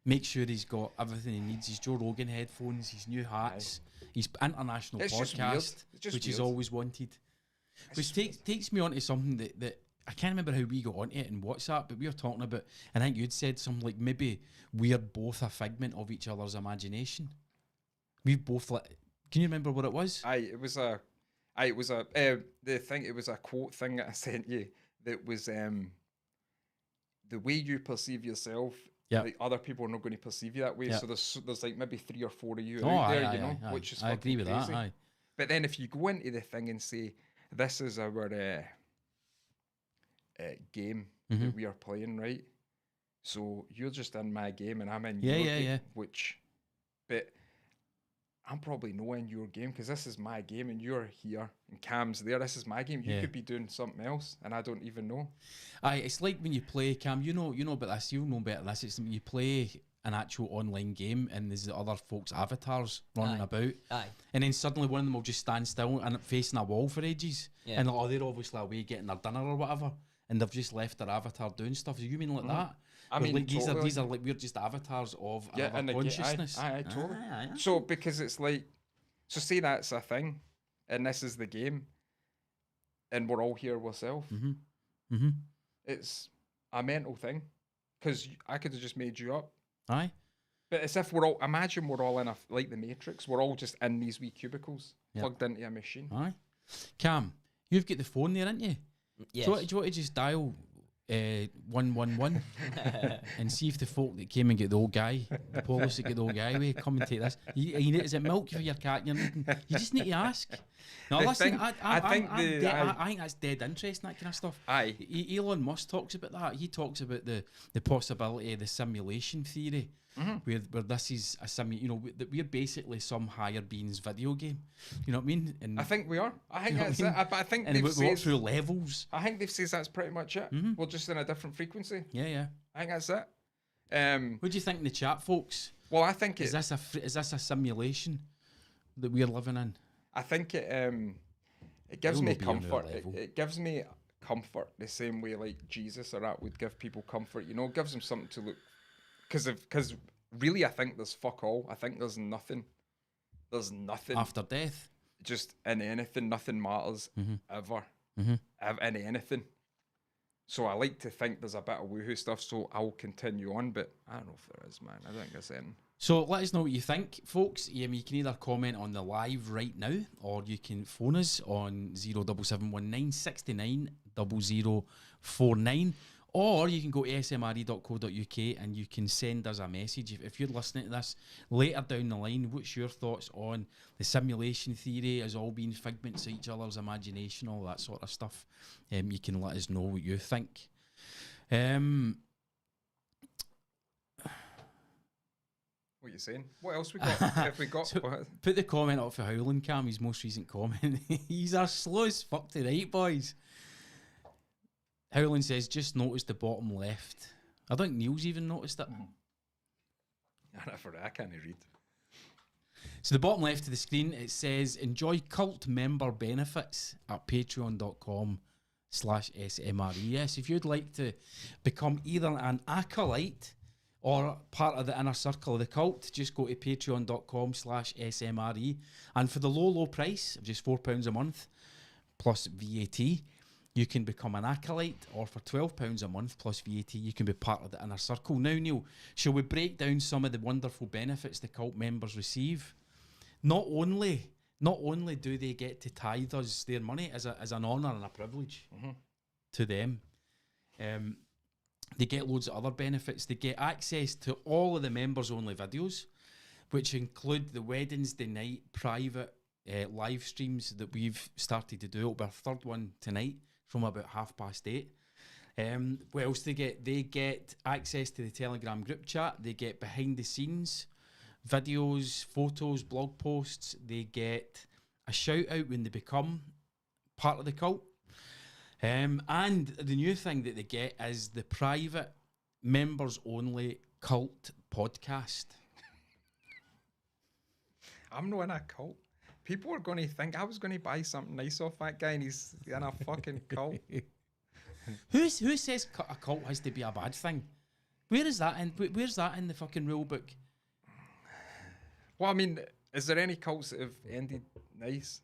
Make sure he's got everything he needs. His Joe Rogan headphones, his new hats, his international podcast, which he's always wanted. Which takes me on to something that I can't remember how we got onto it in WhatsApp, but we were talking about, and I think you'd said something like maybe we're both a figment of each other's imagination. We've both can you remember what it was? It was a quote thing that I sent you that was the way you perceive yourself, like other people are not going to perceive you that way. So there's like maybe 3 or 4 of you out there, which is I agree with crazy. that. But then if you go into the thing and say, this is our game that we are playing, right? So you're just in my game and I'm in your game, but I'm probably not in your game because this is my game and you're here and Cam's there. This is my game. You could be doing something else and I don't even know. It's like when you play, Cam, you know about this, you'll know better than this. It's when you play an actual online game and there's the other folks' avatars running about. And then suddenly one of them will just stand still and facing a wall for ages. And they're obviously away getting their dinner or whatever. And they've just left their avatar doing stuff. So you mean like that? I mean, like, these are like we're just avatars of our consciousness. Totally. So because it's like, so say that's a thing, and this is the game, and we're all here ourselves. It's a mental thing, because I could have just made you up. Aye. But it's if we're all in like the Matrix. We're all just in these wee cubicles plugged into a machine. Aye. Cam, you've got the phone there, haven't you? Yes. Do you want to just dial 111 and see if the folk that came and get the old guy, the police that get the old guy away, come and take this. Is it milk for your cat? You just need to ask. No, The listen, thing- I think I think that's dead interesting, that kind of stuff. Aye. Elon Musk talks about that. He talks about the possibility of the simulation theory, where this is a that we're basically some higher beings video game. You know what I mean? And I think we are. I think You know that's what I it. mean? But I think and they've we walk said, through levels. I think they've said that's pretty much it. We're just in a different frequency. Yeah. I think that's it. What do you think in the chat, folks? Well, I think Is this a simulation that we're living in? I think it gives We'll me be on their comfort. level. It gives me comfort the same way like Jesus or that would give people comfort. You know, it gives them something to look. Because really, I think there's fuck all. I think there's nothing. There's nothing After death. just in anything. Nothing matters ever. Mm-hmm. In anything. So I like to think there's a bit of woohoo stuff. So I'll continue on, but I don't know if there is, man. I think there's anything. So let us know what you think, folks. You can either comment on the live right now, or you can phone us on 07719 69 0049, or you can go to smre.co.uk and you can send us a message. If you're listening to this later down the line, what's your thoughts on the simulation theory as all being figments of each other's imagination, all that sort of stuff? You can let us know what you think. What are you saying? What else we got? Have we got? So, put the comment up for Howling Cam, his most recent comment. He's our slow as fuck tonight, boys. Howling says, just noticed the bottom left. I think Neil's even noticed it. I can't read. So the bottom left of the screen, it says, enjoy cult member benefits at patreon.com/smre. Yes, if you'd like to become either an acolyte or part of the inner circle of the cult, just go to patreon.com/smre. And for the low price of just £4 a month plus VAT, you can become an acolyte, or for £12 a month plus VAT, you can be part of the inner circle. Now, Neil, shall we break down some of the wonderful benefits the cult members receive? Not only do they get to tithe us their money as an honour and a privilege to them, they get loads of other benefits. They get access to all of the members-only videos, which include the Wednesday night private live streams that we've started to do. It'll be our third one tonight from about 8:30. What else they get? They get access to the Telegram group chat. They get behind-the-scenes videos, photos, blog posts. They get a shout-out when they become part of the cult. And the new thing that they get is the private members-only cult podcast. I'm not in a cult. People are going to think I was going to buy something nice off that guy and he's in a fucking cult. Who says a cult has to be a bad thing? Where's that in the fucking rule book? Well, I mean, is there any cults that have ended nice?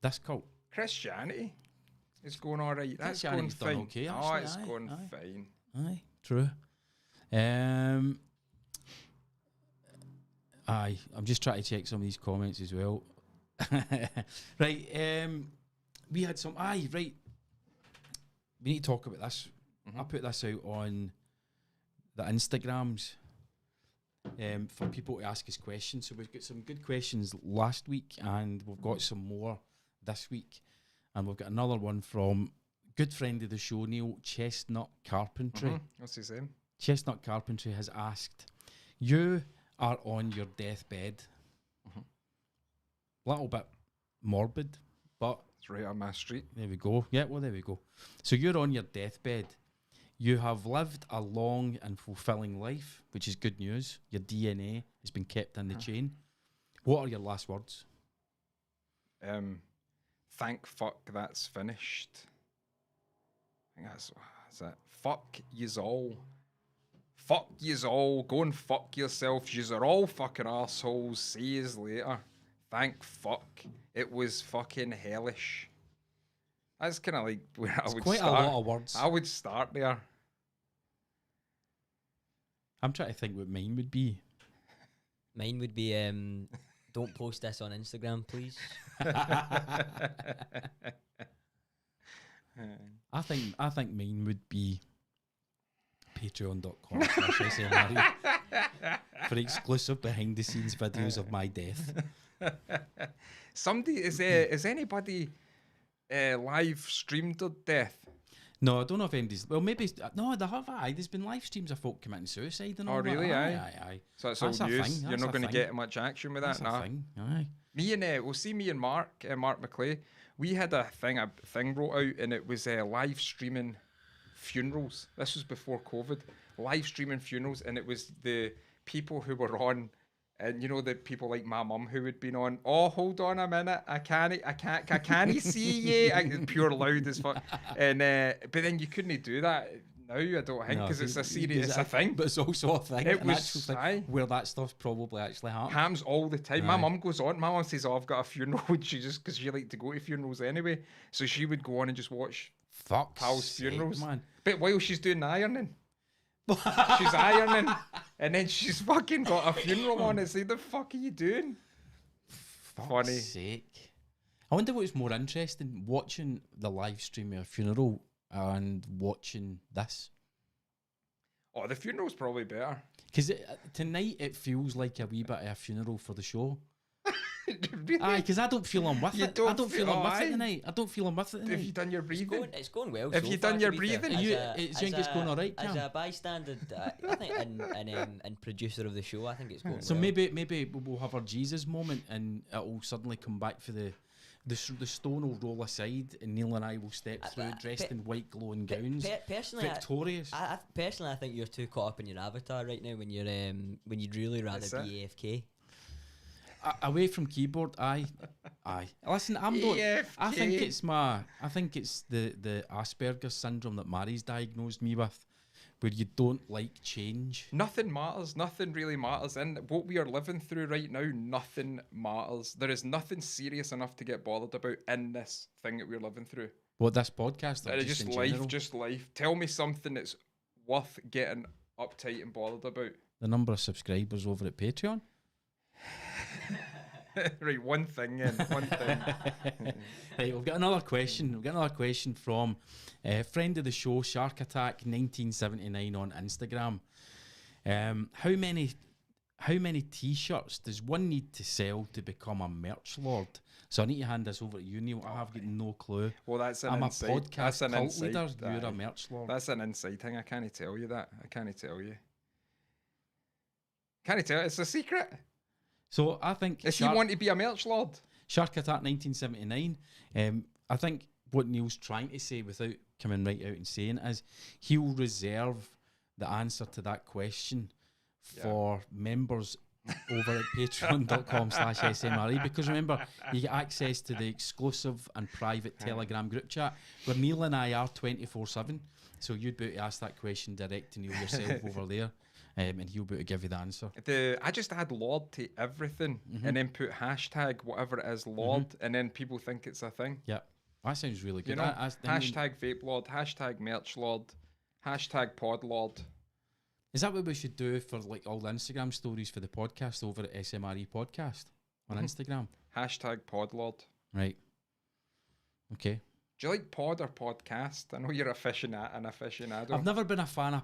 This cult. Christianity is going all right. That's going Christianity's done fine. okay, Oh, actually. it's Aye, going aye. fine. Aye, true. Aye, I'm just trying to check some of these comments as well. Right, we had some. Aye, right. We need to talk about this. I put this out on the Instagrams for people to ask us questions. So we've got some good questions last week, and we've got some more this week, and we've got another one from good friend of the show, Neil, Chestnut Carpentry. What's his name? Chestnut Carpentry has asked, you are on your deathbed. Little bit morbid, but It's right on my street. there we go. Yeah, well, there we go. So you're on your deathbed. You have lived a long and fulfilling life, which is good news. Your DNA has been kept in the chain. What are your last words? Thank fuck that's finished. I think that's it. Fuck yous all. Fuck yous all. Go and fuck yourself. Yous are all fucking arseholes. See yous later. Thank fuck. It was fucking hellish. That's kind of like where I would Quite start. a lot of words. I would start there. I'm trying to think what mine would be. Mine would be, don't post this on Instagram, please. I think mine would be patreon.com/SMRE for exclusive behind the scenes videos of my death. Somebody is anybody live streamed their death? No, I don't know if anybody's. Well, maybe no, they have. There's been live streams of folk committing suicide and all that. Really? Aye. So that's That's all a news. thing, You're that's not a going to thing. get much action with that, That's a thing. Aye. Me and Mark McClay, we had a thing wrote out, and it was live streaming funerals. This was before COVID. Live streaming funerals, and it was the people who were on, and you know the people like my mum who had been on. Oh, hold on a minute, I can't see you. Pure loud as fuck. And but then you couldn't do that now. I don't think because it's a serious thing. But it's also a thing. It an was actual thing where that stuff's probably actually happened. Hams all the time. Aye. My mum goes on. My mum says, "Oh, I've got a funeral," and she just because she liked to go to funerals anyway, so she would go on and just watch Fuck. pals' funerals. Man. But while she's doing the ironing, she's ironing, and then she's fucking got a funeral on. It's like, the fuck are you doing? Fuck's Funny. sake. I wonder what's more interesting, watching the live stream of a funeral and watching this. Oh, the funeral's probably better. Because tonight it feels like a wee bit of a funeral for the show. Really? Aye, because I don't feel I'm with You it. I don't don't feel feel- I'm with aye. it tonight. I don't feel I'm with it Have tonight. you done your breathing? It's going well. Have so you far, done to your be fair. breathing? Are you, As is Youngest going all right, as Cam? a bystander, I think, and producer of the show, I think it's going So well. maybe we'll have our Jesus moment, and it'll suddenly come back for the stone will roll aside, and Neil and I will step through dressed in white glowing gowns, Personally, victorious. personally, I think you're too caught up in your avatar right now when you'd really rather Is be AFK. Away from keyboard, aye. Listen, I think AFK. I think it's the Asperger's syndrome that Mary's diagnosed me with, where you don't like change. Nothing matters. Nothing really matters. And what we are living through right now, nothing matters. There is nothing serious enough to get bothered about in this thing that we're living through. What, this podcast? Or Just in life, general? just life. Tell me something that's worth getting uptight and bothered about. The number of subscribers over at Patreon. Right, one thing in, one thing. Right, we've got another question. We've got another question from a friend of the show, Shark Attack 1979 on Instagram. How many t-shirts does one need to sell to become a merch lord? So I need to hand this over to you, Neil. I have got no clue. Well, that's an I'm inside. a podcast That's an cult inside. leader. You're Aye. a merch lord. That's an inside thing. I can't tell you that. I can't tell you. Can't tell. It's a secret. So I think If you want to be a merch lord, Shark Attack 1979. I think what Neil's trying to say, without coming right out and saying it, is he'll reserve the answer to that question for members over at patreon.com/smre, because remember, you get access to the exclusive and private Telegram group chat where Neil and I are 24/7. So you'd be able to ask that question direct to Neil yourself over there, and he'll be able to give you the answer. I just add Lord to everything and then put hashtag whatever it is Lord, and then people think it's a thing. Yeah, that sounds really good. You know, I mean, hashtag Vape Lord, hashtag Merch Lord, hashtag Pod Lord. is that what we should do for like all the Instagram stories for the podcast over at SMRE Podcast on Instagram? Hashtag Pod Lord. Right. Okay. Do you like pod or podcast? I know you're an aficionado. I've never been a fan of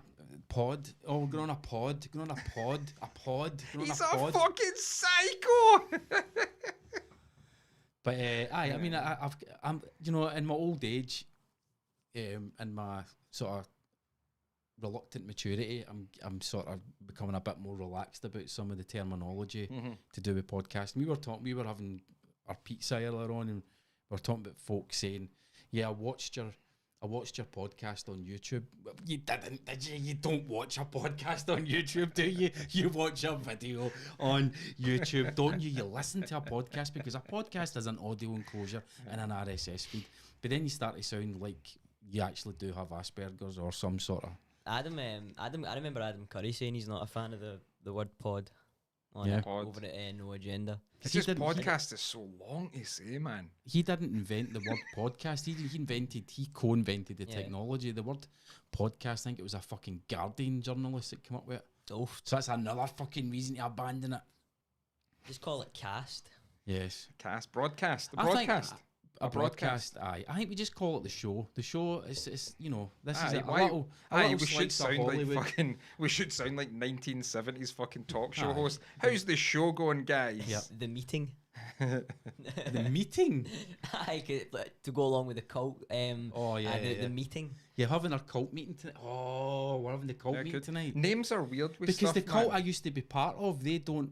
pod. Oh, we're going on a pod. Going on a pod. A pod. Going on He's a a pod. fucking psycho. But aye, I mean, I'm, you know, in my old age, in my sort of reluctant maturity, I'm sort of becoming a bit more relaxed about some of the terminology to do with podcasting. We were having our pizza earlier on, and we were talking about folks saying, "Yeah, I watched your podcast on YouTube." Well, you didn't, did you? You don't watch a podcast on YouTube, do you? You watch a video on YouTube, don't you? You listen to a podcast, because a podcast is an audio enclosure and an RSS feed. But then you start to sound like you actually do have Asperger's or some sort of... Adam, I remember Adam Curry saying he's not a fan of the word pod on Yeah. Pod. over at No Agenda. It's He just didn't- podcast is so long to say, man. He didn't invent the word podcast. He co-invented the Yeah. technology. The word podcast, I think it was a fucking Guardian journalist that came up with it. Oh, So that's another fucking reason to abandon it. just call it cast. Yes. Broadcast. The I think broadcast. a broadcast, aye. I think we just call it the show. The show is you know, this is Aye, a why- little, a Aye, little we should slice of sound like Hollywood. fucking. We should sound like 1970s fucking talk show Aye. host. How's the show going, guys? Yep. The meeting. The meeting. I could, like, to go along with the cult. Oh, yeah, the meeting. You're having our cult meeting tonight. Oh, we're having the cult Yeah, meeting good. tonight. Names are weird with Because stuff, the cult man. I used to be part of, they don't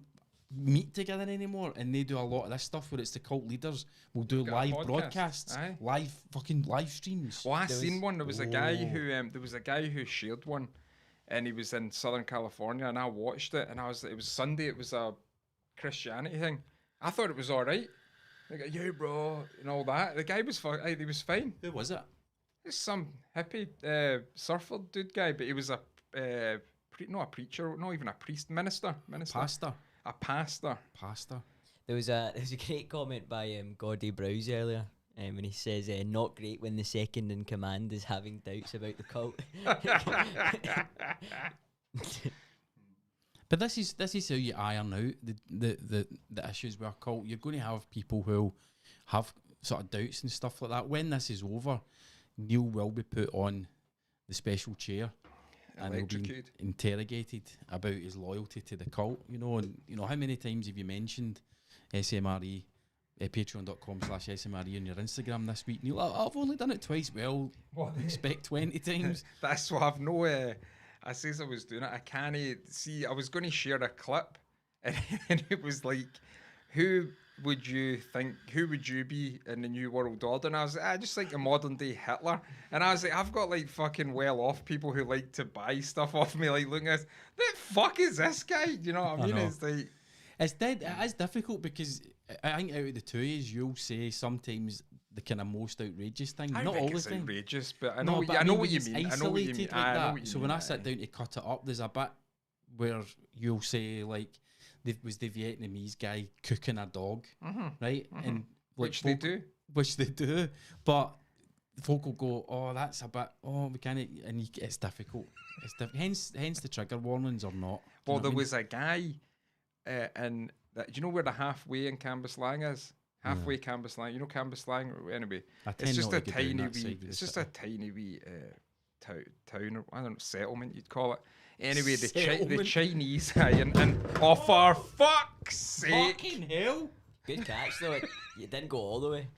meet together anymore, and they do a lot of this stuff where it's the cult leaders will do Got a live podcast. broadcasts, Aye. live streams. Well, I There seen was- one. There was a guy who shared one, and he was in Southern California, and I watched it, and it was Sunday. It was a Christianity thing. I thought it was all right. Like, yeah, bro, and all that. The guy was fine. He was fine. Who was it? It's some hippie surfer dude guy, but he was a not a preacher, not even a priest, minister, Pastor. a pastor. There was a great comment by Gordy Browse earlier. When he says, not great when the second in command is having doubts about the cult. But this is how you iron out the issues with a cult. You're going to have people who have sort of doubts and stuff like that. When this is over, Neil will be put on the special chair and he'll be Electrocuted. interrogated about his loyalty to the cult. You know, and you know how many times have you mentioned SMRE, patreon.com/SMRE on your Instagram this week? Neil, I've only done it twice. Well, expect 20 times. That's why I've no. I says I was doing it. I can't see. I was going to share a clip, and it was like, who would you be in the New World Order? And I was like, just like a modern day Hitler. And I was like, I've got like fucking well off people who like to buy stuff off me, like looking at this. The fuck is this guy? You know what I mean? know. It's like, It is difficult because I think out of the two of us, you'll say sometimes the kind of most outrageous thing. I Not think all it's the time. outrageous, but I No, know, but I know mean, what when you it's mean. I know what you isolated mean. like I know that. what you So mean, when I aye. sit down to cut it up, there's a bit where you'll say like, was the Vietnamese guy cooking a dog, right? And like Which they do. which they do, but folk will go, oh, that's a bit, oh, we can't, and it's difficult. Hence the trigger warnings or not. Do you Well, know there what was a guy in that. Do you know where the halfway in Cambuslang is? Halfway Cambuslang. You know Cambuslang? Anyway, I it's tend just not a to go down tiny that side wee. of the It's just city. a tiny wee town or I don't know, settlement you'd call it. Anyway, the Settlement. Chinese guy and oh for fuck's sake! Fucking hell! Good catch, though. You didn't go all the way.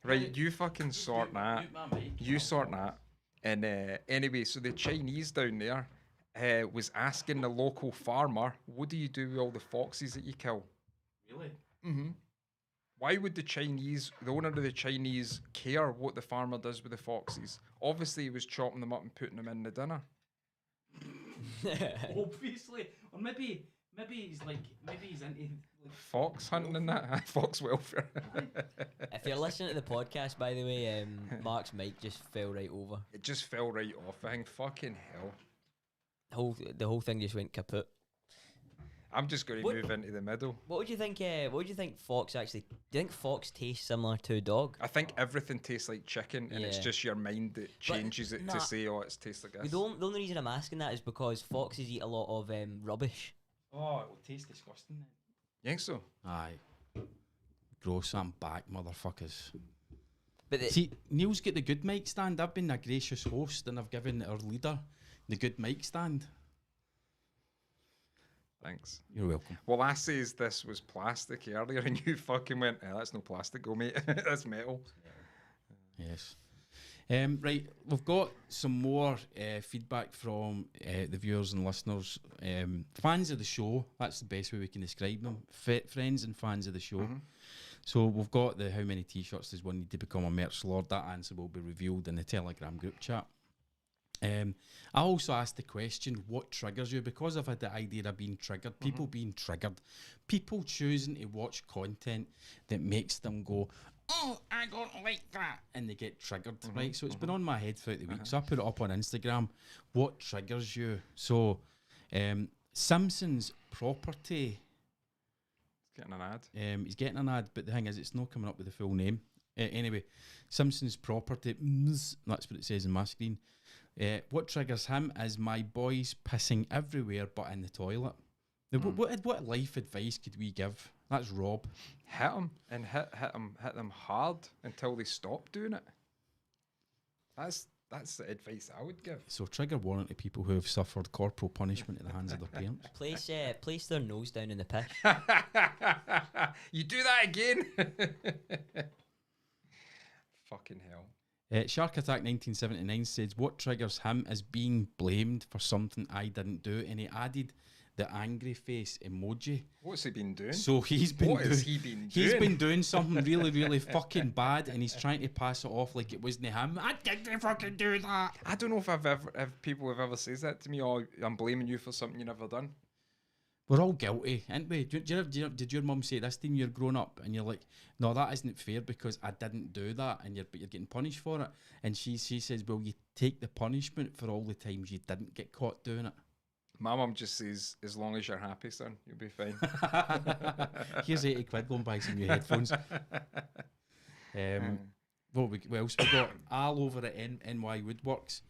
Right, you fucking sort that. Mute my mic. You sort that. And anyway, so the Chinese down there was asking the local farmer, "What do you do with all the foxes that you kill?" Really? Why would the owner of the Chinese, care what the farmer does with the foxes? Obviously, he was chopping them up and putting them in the dinner. Obviously, or maybe he's into like, Fox hunting and that, fox welfare. If you're listening to the podcast, by the way, Mark's mic just fell right over. It just fell right off. I think fucking hell. The whole thing just went kaput. I'm just going to What- move into the middle. What would you think? What would you think Fox actually? Do you think Fox tastes similar to a dog? I think everything tastes like chicken, and it's Yeah. just your mind that changes it nah. to say, "Oh, it tastes like this." The only reason I'm asking that is because foxes eat a lot of rubbish. oh, it will taste disgusting then. You think so? Aye. Gross, I'm back, motherfuckers. But See, Neil's got the good mic stand. I've been a gracious host and I've given our leader the good mic stand. Thanks. You're welcome. Well, I says this was plastic earlier, and you fucking went, "That's no plastic, go mate. That's metal." Yes. Right, we've got some more feedback from the viewers and listeners. Fans of the show, that's the best way we can describe them. Friends and fans of the show. So we've got the how many t-shirts does one need to become a merch lord? That answer will be revealed in the Telegram group chat. I also asked the question, what triggers you? Because I've had the idea of being triggered, people being triggered, people choosing to watch content that makes them go, oh, I don't like that, and they get triggered, right? So it's been on my head throughout the week, so I put it up on Instagram. What triggers you? So Simpsons property, Getting an ad. he's getting an ad, but the thing is, it's not coming up with the full name. Anyway, Simpsons property, that's what it says in my screen. What triggers him is my boys pissing everywhere but in the toilet. Now, what life advice could we give? That's Rob. Hit them and hit them hard until they stop doing it. That's That's the advice I would give. So trigger warning to people who have suffered corporal punishment at the hands of their parents. Place their nose down in the piss. You do that again? Fucking hell. Shark Attack 1979 says, what triggers him is being blamed for something I didn't do, and he added the angry face emoji. What's he been doing? So he's been What has he been he's doing? been doing something really, really fucking bad, and he's trying to pass it off like it wasn't him. I didn't fucking do that. I don't know if people have ever said that to me, or I'm blaming you for something you never done. We're all guilty, aren't we? Did your mum say this to you, you're grown up, and you're like, no, that isn't fair because I didn't do that, and you're getting punished for it. And she says, well, you take the punishment for all the times you didn't get caught doing it. My mum just says, as long as you're happy, son, you'll be fine. Here's 80 quid, go and buy some new headphones. What else we got? Al over at NY Woodworks.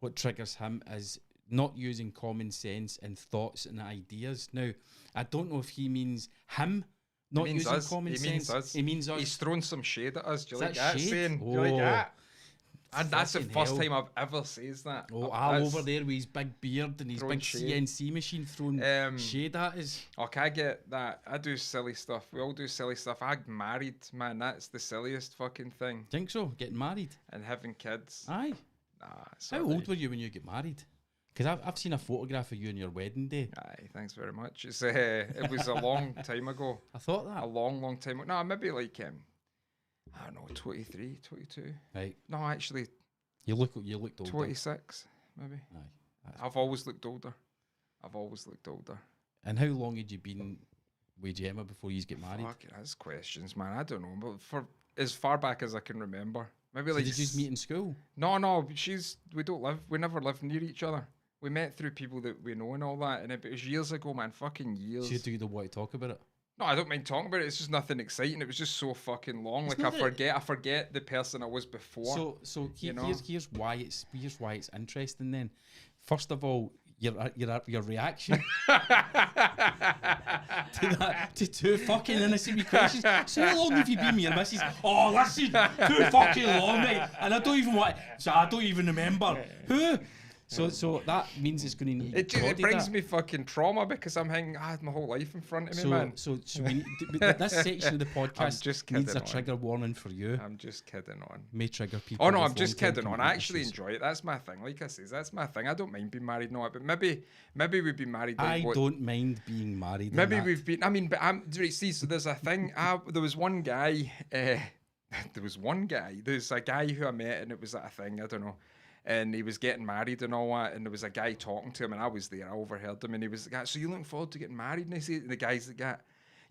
What triggers him is not using common sense and thoughts and ideas. Now, I don't know if he means him not using common sense. He means us. He's thrown some shade at us. Do you Is like that that shade? saying? Do you Oh. like that? And that's the Fucking first hell. time I've ever says that. Oh, That's- Al over there with his big beard and his Throwing big shade. CNC machine throwing shade at us. Okay, I get that. I do silly stuff. We all do silly stuff. I married, man. That's the silliest fucking thing. Think so? Getting married? And having kids. Aye. Nah, How sorry. old were you when you get married? Because I've seen a photograph of you on your wedding day. Aye, thanks very much. It's it was a long time ago. I thought A that. long time ago. No, maybe like I don't know, 23, 22. Right. No, actually You looked older. 26, maybe. Aye. I've always looked older. And how long had you been with Gemma before you get married? Fuck, that's questions, man. I don't know, but for as far back as I can remember, maybe So like. did you just meet in school? No. We never lived near each other. We met through people that we know and all that, and it was years ago, man. Fucking years. So do you want to talk about it? No, I don't mind talking about it. It's just nothing exciting. It was just so fucking long. It's Like not I forget the person I was before. So you know? here's why it's interesting. Then, first of all, your reaction to two fucking innocent wee questions. So how long have you been with your missus? Oh, this is too fucking long, mate. And I don't even remember who. So that means it's going to need. It brings me fucking trauma because I'm hanging. I had my whole life in front of me, man. So we need, this section of the podcast just needs kidding a on. trigger warning for you. I'm just kidding on. May trigger people. Oh no, with I'm just long-term kidding on. I commitment actually issues. enjoy it. That's my thing. Like I says, that's my thing. I don't mind being married, no, but maybe we've been married. Like, I don't mind being married. Maybe and that. we've been. I mean, but see. So there's a thing. There was one guy. There's a guy who I met, and it was at a thing. I don't know. And he was getting married and all that, and there was a guy talking to him, and I was there. I overheard him, and he was like, "So you looking forward to getting married?" And I say, the guy's like,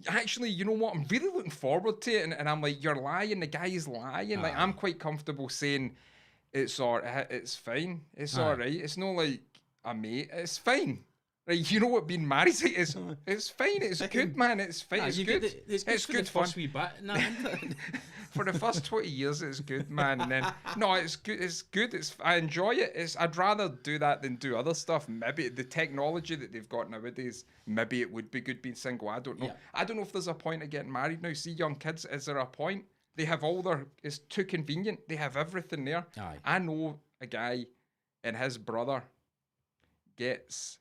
"Actually, you know what? I'm really looking forward to it." And I'm like, "You're lying." The guy is lying. Like I'm quite comfortable saying it's it's fine. It's all right. It's not like a mate. It's fine. Right, you know what being married is? It's fine. It's good, man. It's fine. It's good. It's good fun. first wee bit. No, For the first 20 years, it's good, man. And then no, it's good. It's good. I enjoy it. I'd rather do that than do other stuff. Maybe the technology that they've got nowadays, maybe it would be good being single. I don't know. Yeah. I don't know if there's a point of getting married now. See, young kids, is there a point? They have it's too convenient. They have everything there. Aye. I know a guy and his brother gets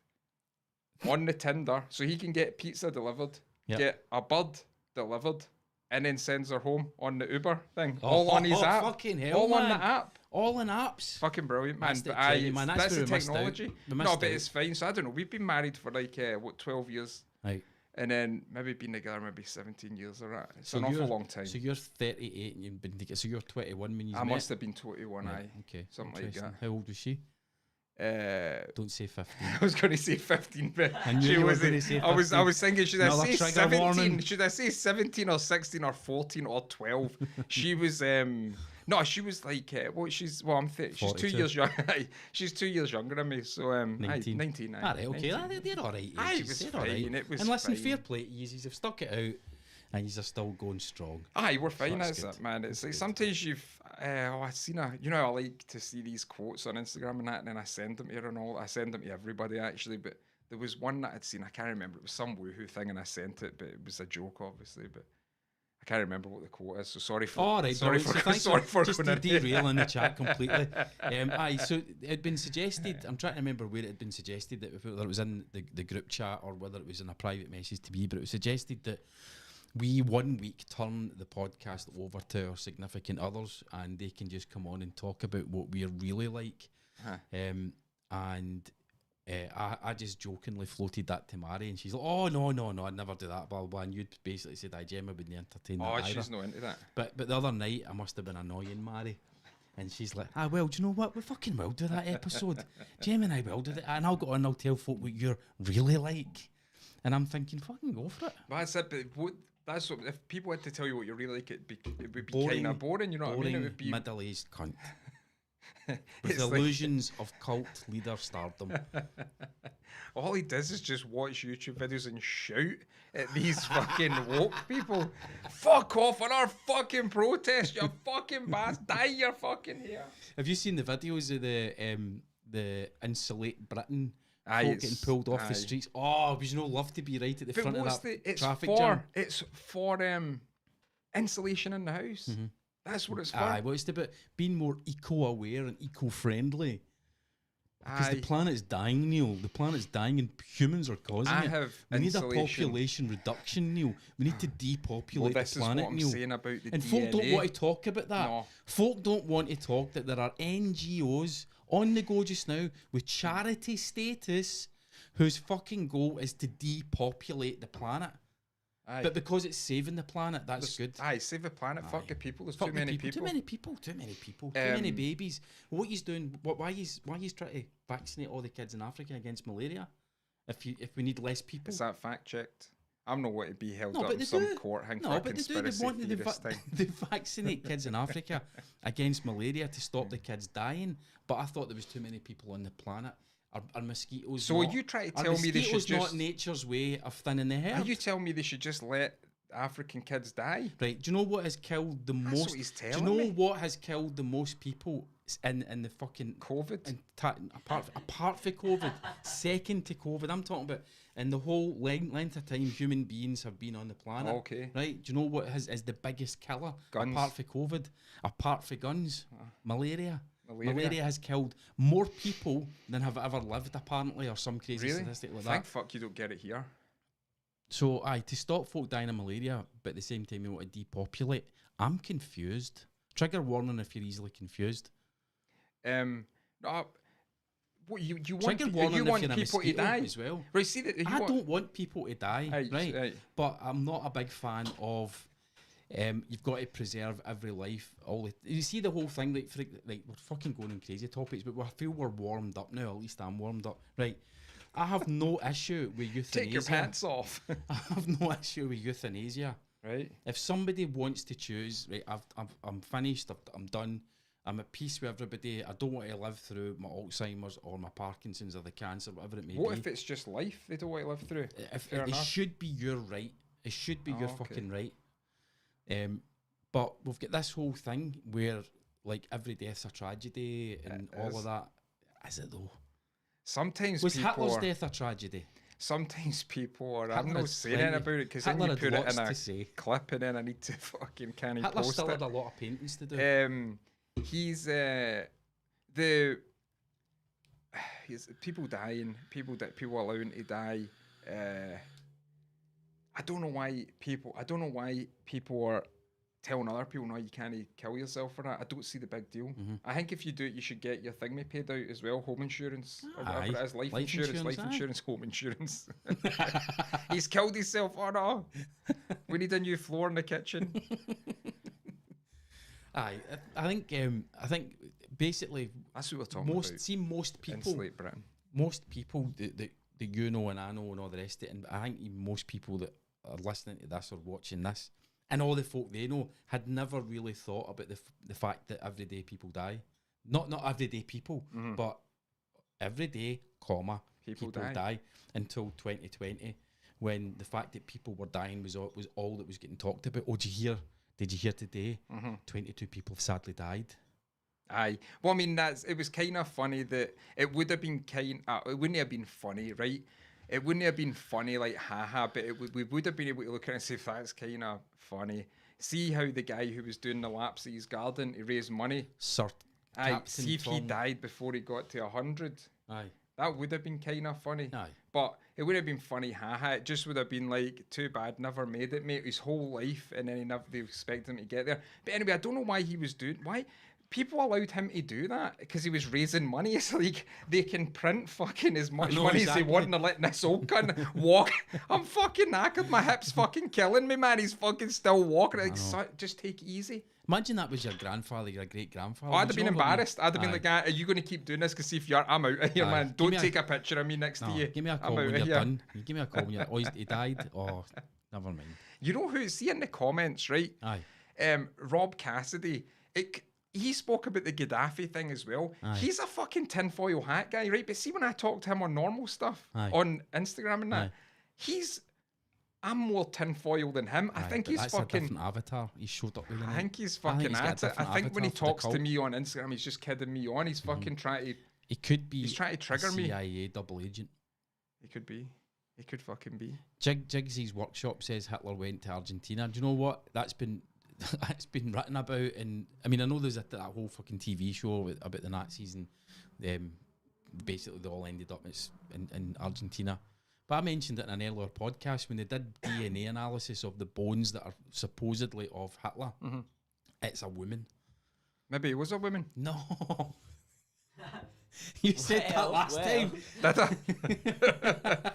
on the Tinder, so he can get pizza delivered, Yep. get a bird delivered, and then sends her home on the Uber thing. All on his app. Fucking hell, all on man. the app. All in apps. Fucking brilliant, man. That's the But training, man. that's That's the where we missed out. technology. We No, missed but out. it's fine. So I don't know. We've been married for like 12 years, Right. and then maybe been together maybe 17 years or that. It's So an awful you're- long time. So you're 38 and you've been together. So you're 21 when you I met. must have been 21. Right, Aye, okay. something like Interesting. that. How old was she? Don't say 15. I was going to say 15, but I knew she you were was. gonna say I was 15. thinking, should I Another say trigger 17? warning. Should I say 17 or 16 or 14 or 12? She was. No, she was like. She's. Well, I'm. She's 2 42. years younger. She's 2 years younger than me. So 19. 19. All right, okay. 19. They're all right. Aye, it ages, was they're all right. fine, it was and listen, fine. fair play to yous. You've stuck it out and yous are still going strong. Aye, we're fine. that's That's good. it, man. It's like good. sometimes you've. I've seen a. You know, I like to see these quotes on Instagram and that, and then I send them to her and all. I send them to everybody actually, but there was one that I'd seen. I can't remember. It was some woohoo thing, and I sent it, but it was a joke, obviously. But I can't remember what the quote is, so sorry for All right, sorry brilliant. for, So sorry for just going in here. derailing the chat completely. Aye, so it had been suggested. I'm trying to remember where it had been suggested, that whether it was in the group chat or whether it was in a private message to me, but it was suggested that we 1 week turn the podcast over to our significant others, and they can just come on and talk about what we're really like. And I just jokingly floated that to Mary, and she's like, "Oh no, I'd never do that." Blah blah. Blah. And you'd basically said, "I Gemma wouldn't entertain that." Oh, either. she's not into that. But the other night I must have been annoying Mary, and she's like, well, do you know what? We fucking will do that episode. Gemma and I will do that, and I'll go on and I'll tell folk what you're really like. And I'm thinking, fucking go for it. But I said, but what? That's what, if people had to tell you what you're really like, it would be Boring, kind of boring. You know what I mean? It would be middle-aged cunt with it's like- illusions of cult leader stardom. all he does is just watch YouTube videos and shout at these fucking woke people. Fuck off on our fucking protest, you fucking bastard. Dye your fucking hair. Have you seen the videos of the Insulate Britain Aye, folk getting pulled off aye. the streets? Oh, would you not love to be right at the But front of what's that it's traffic for? jam? It's for insulation in the house. That's what it's for. Aye, well, it's about being more eco-aware and eco-friendly. Because the Aye. planet's dying, Neil. The planet's dying and humans are causing I it. have We need a insulation. population reduction, Neil. We need to Well, depopulate this the is planet, what I'm Neil. saying about the And DNA. folk don't want to talk about that. No. Folk don't want to talk that there are NGOs on the go just now with charity status whose fucking goal is to depopulate the planet. Aye. But because it's saving the planet, that's good. Aye, save the planet. Fuck the people. There's Fuck too the many people. Too many people. Too many people. Too many babies. What he's doing? Why he's trying to vaccinate all the kids in Africa against malaria? If we need less people. Is that fact checked? I'm not wanting to be held No, up but in they some do. court hang No, for a but they do. They conspiracy want to theorist thing. they vaccinate kids in Africa against malaria to stop the kids dying. But I thought there was too many people on the planet. Are mosquitoes? So are not, you trying to are tell me they should mosquitoes just? not nature's way of thinning the Are hair? you telling me they should just let African kids die? Right? Do you know what has killed the That's most? what he's do you telling know me. what has killed the most people in the fucking COVID. and apart from COVID, second to COVID, I'm talking about in the whole length of time human beings have been on the planet. Okay. Right? Do you know what is the biggest killer Guns. apart from COVID? Apart from guns, malaria. Malaria. Malaria has killed more people than have ever lived, apparently, or some crazy Really? statistic like Thank that. fuck you don't get it here. So, to stop folk dying of malaria, but at the same time you want to depopulate, I'm confused. Trigger warning if you're easily confused. No, what you want? Trigger warning You if want you're a people to mosquito die as well. Right? See that? I don't want people to die, Aye, right? aye. But I'm not a big fan of. You've got to preserve every life. You see the whole thing, like we're fucking going on crazy topics, but I feel we're warmed up now. At least I'm warmed up, right? I have no issue with euthanasia. Take your pants off. I have no issue with euthanasia. Right? If somebody wants to choose, right, I'm finished. I'm done. I'm at peace with everybody. I don't want to live through my Alzheimer's or my Parkinson's or the cancer, whatever it may What be. if it's just life they don't want to live through? If Fair it enough. should be your right. It should be your okay. fucking right. But we've got this whole thing where like every death's a tragedy and It all is. of that. Is it though? Sometimes Was people Hitler's are, death a tragedy? sometimes people are. I'm Hitler not had saying anything plenty- about it because then Hitler you had put it lots in a to say. clip and then I need to fucking can't Hitler post still it. had a lot of paintings to do. He's people dying, people allowing to die. I don't know why people are telling other people no, you can't kill yourself for that. I don't see the big deal. Mm-hmm. I think if you do it, you should get your thingy paid out as well, home insurance or whatever Aye. it is, life Life insurance, insurance, aye. home insurance. He's killed himself. Oh no, we need a new floor in the kitchen. Aye, I think basically That's what we're talking about. most people, Insulate Britain. most people that you know and I know and all the rest of it, and I think even most people that are listening to this or watching this, and all the folk they know had never really thought about the fact that everyday people die. Not everyday people, but every day, people die until 2020, when the fact that people were dying was all that was getting talked about. Oh, did you hear today? 22 people have sadly died. Aye. Well, I mean, it was kind of funny that it would have been it wouldn't have been funny, right? It wouldn't have been funny like haha, but we would have been able to look at it and say that's kind of funny. See how the guy who was doing the laps of his garden to raise money. Sir Aye, Captain see if he from- died before he got to 100. Aye. That would have been kind of funny. Aye. But it would have been funny, haha. It just would have been like, too bad, never made it, mate. His whole life, and then they expected him to get there. But anyway, I don't know why he was doing. Why people allowed him to do that? Because he was raising money. It's like they can print fucking as much know, money as exactly. they want, and they're letting this old cunt walk. I'm fucking knackered. My hip's fucking killing me, man. He's fucking still walking. Like, just take it easy. Imagine that was your grandfather, your great grandfather. Oh, I'd have been embarrassed. I'd have been Aye. like, are you going to keep doing this? Because see if you're, I'm out of here, Aye. man. Give Don't me take a picture of me next to No, you. give me a I'm call out when of you're here. done. You give me a call when you're. Oh, he died. Oh, never mind. You know who? See in the comments, right? Aye. Rob Cassidy. He spoke about the Gaddafi thing as well. Aye. He's a fucking tinfoil hat guy, right? But see when I talk to him on normal stuff, Aye. on Instagram and that, Aye. I'm more tinfoil than him. I Aye, think but he's that's a fucking. different avatar. He showed up with. I think he's I think fucking he's got a at it. I different think when he avatar for the talks to cult. me on Instagram, he's just kidding me on. He's fucking trying to. He could be. He's trying to trigger a me. CIA double agent. He could be. He could fucking be. Jiggsy's workshop says Hitler went to Argentina. Do you know what? That's been written about, and I mean I know there's that whole fucking TV show about the Nazis, and basically they all ended up in Argentina. But I mentioned it in an earlier podcast when they did DNA analysis of the bones that are supposedly of Hitler. Mhm. It's a woman. Maybe he was a woman. No. You said that last time. Did I?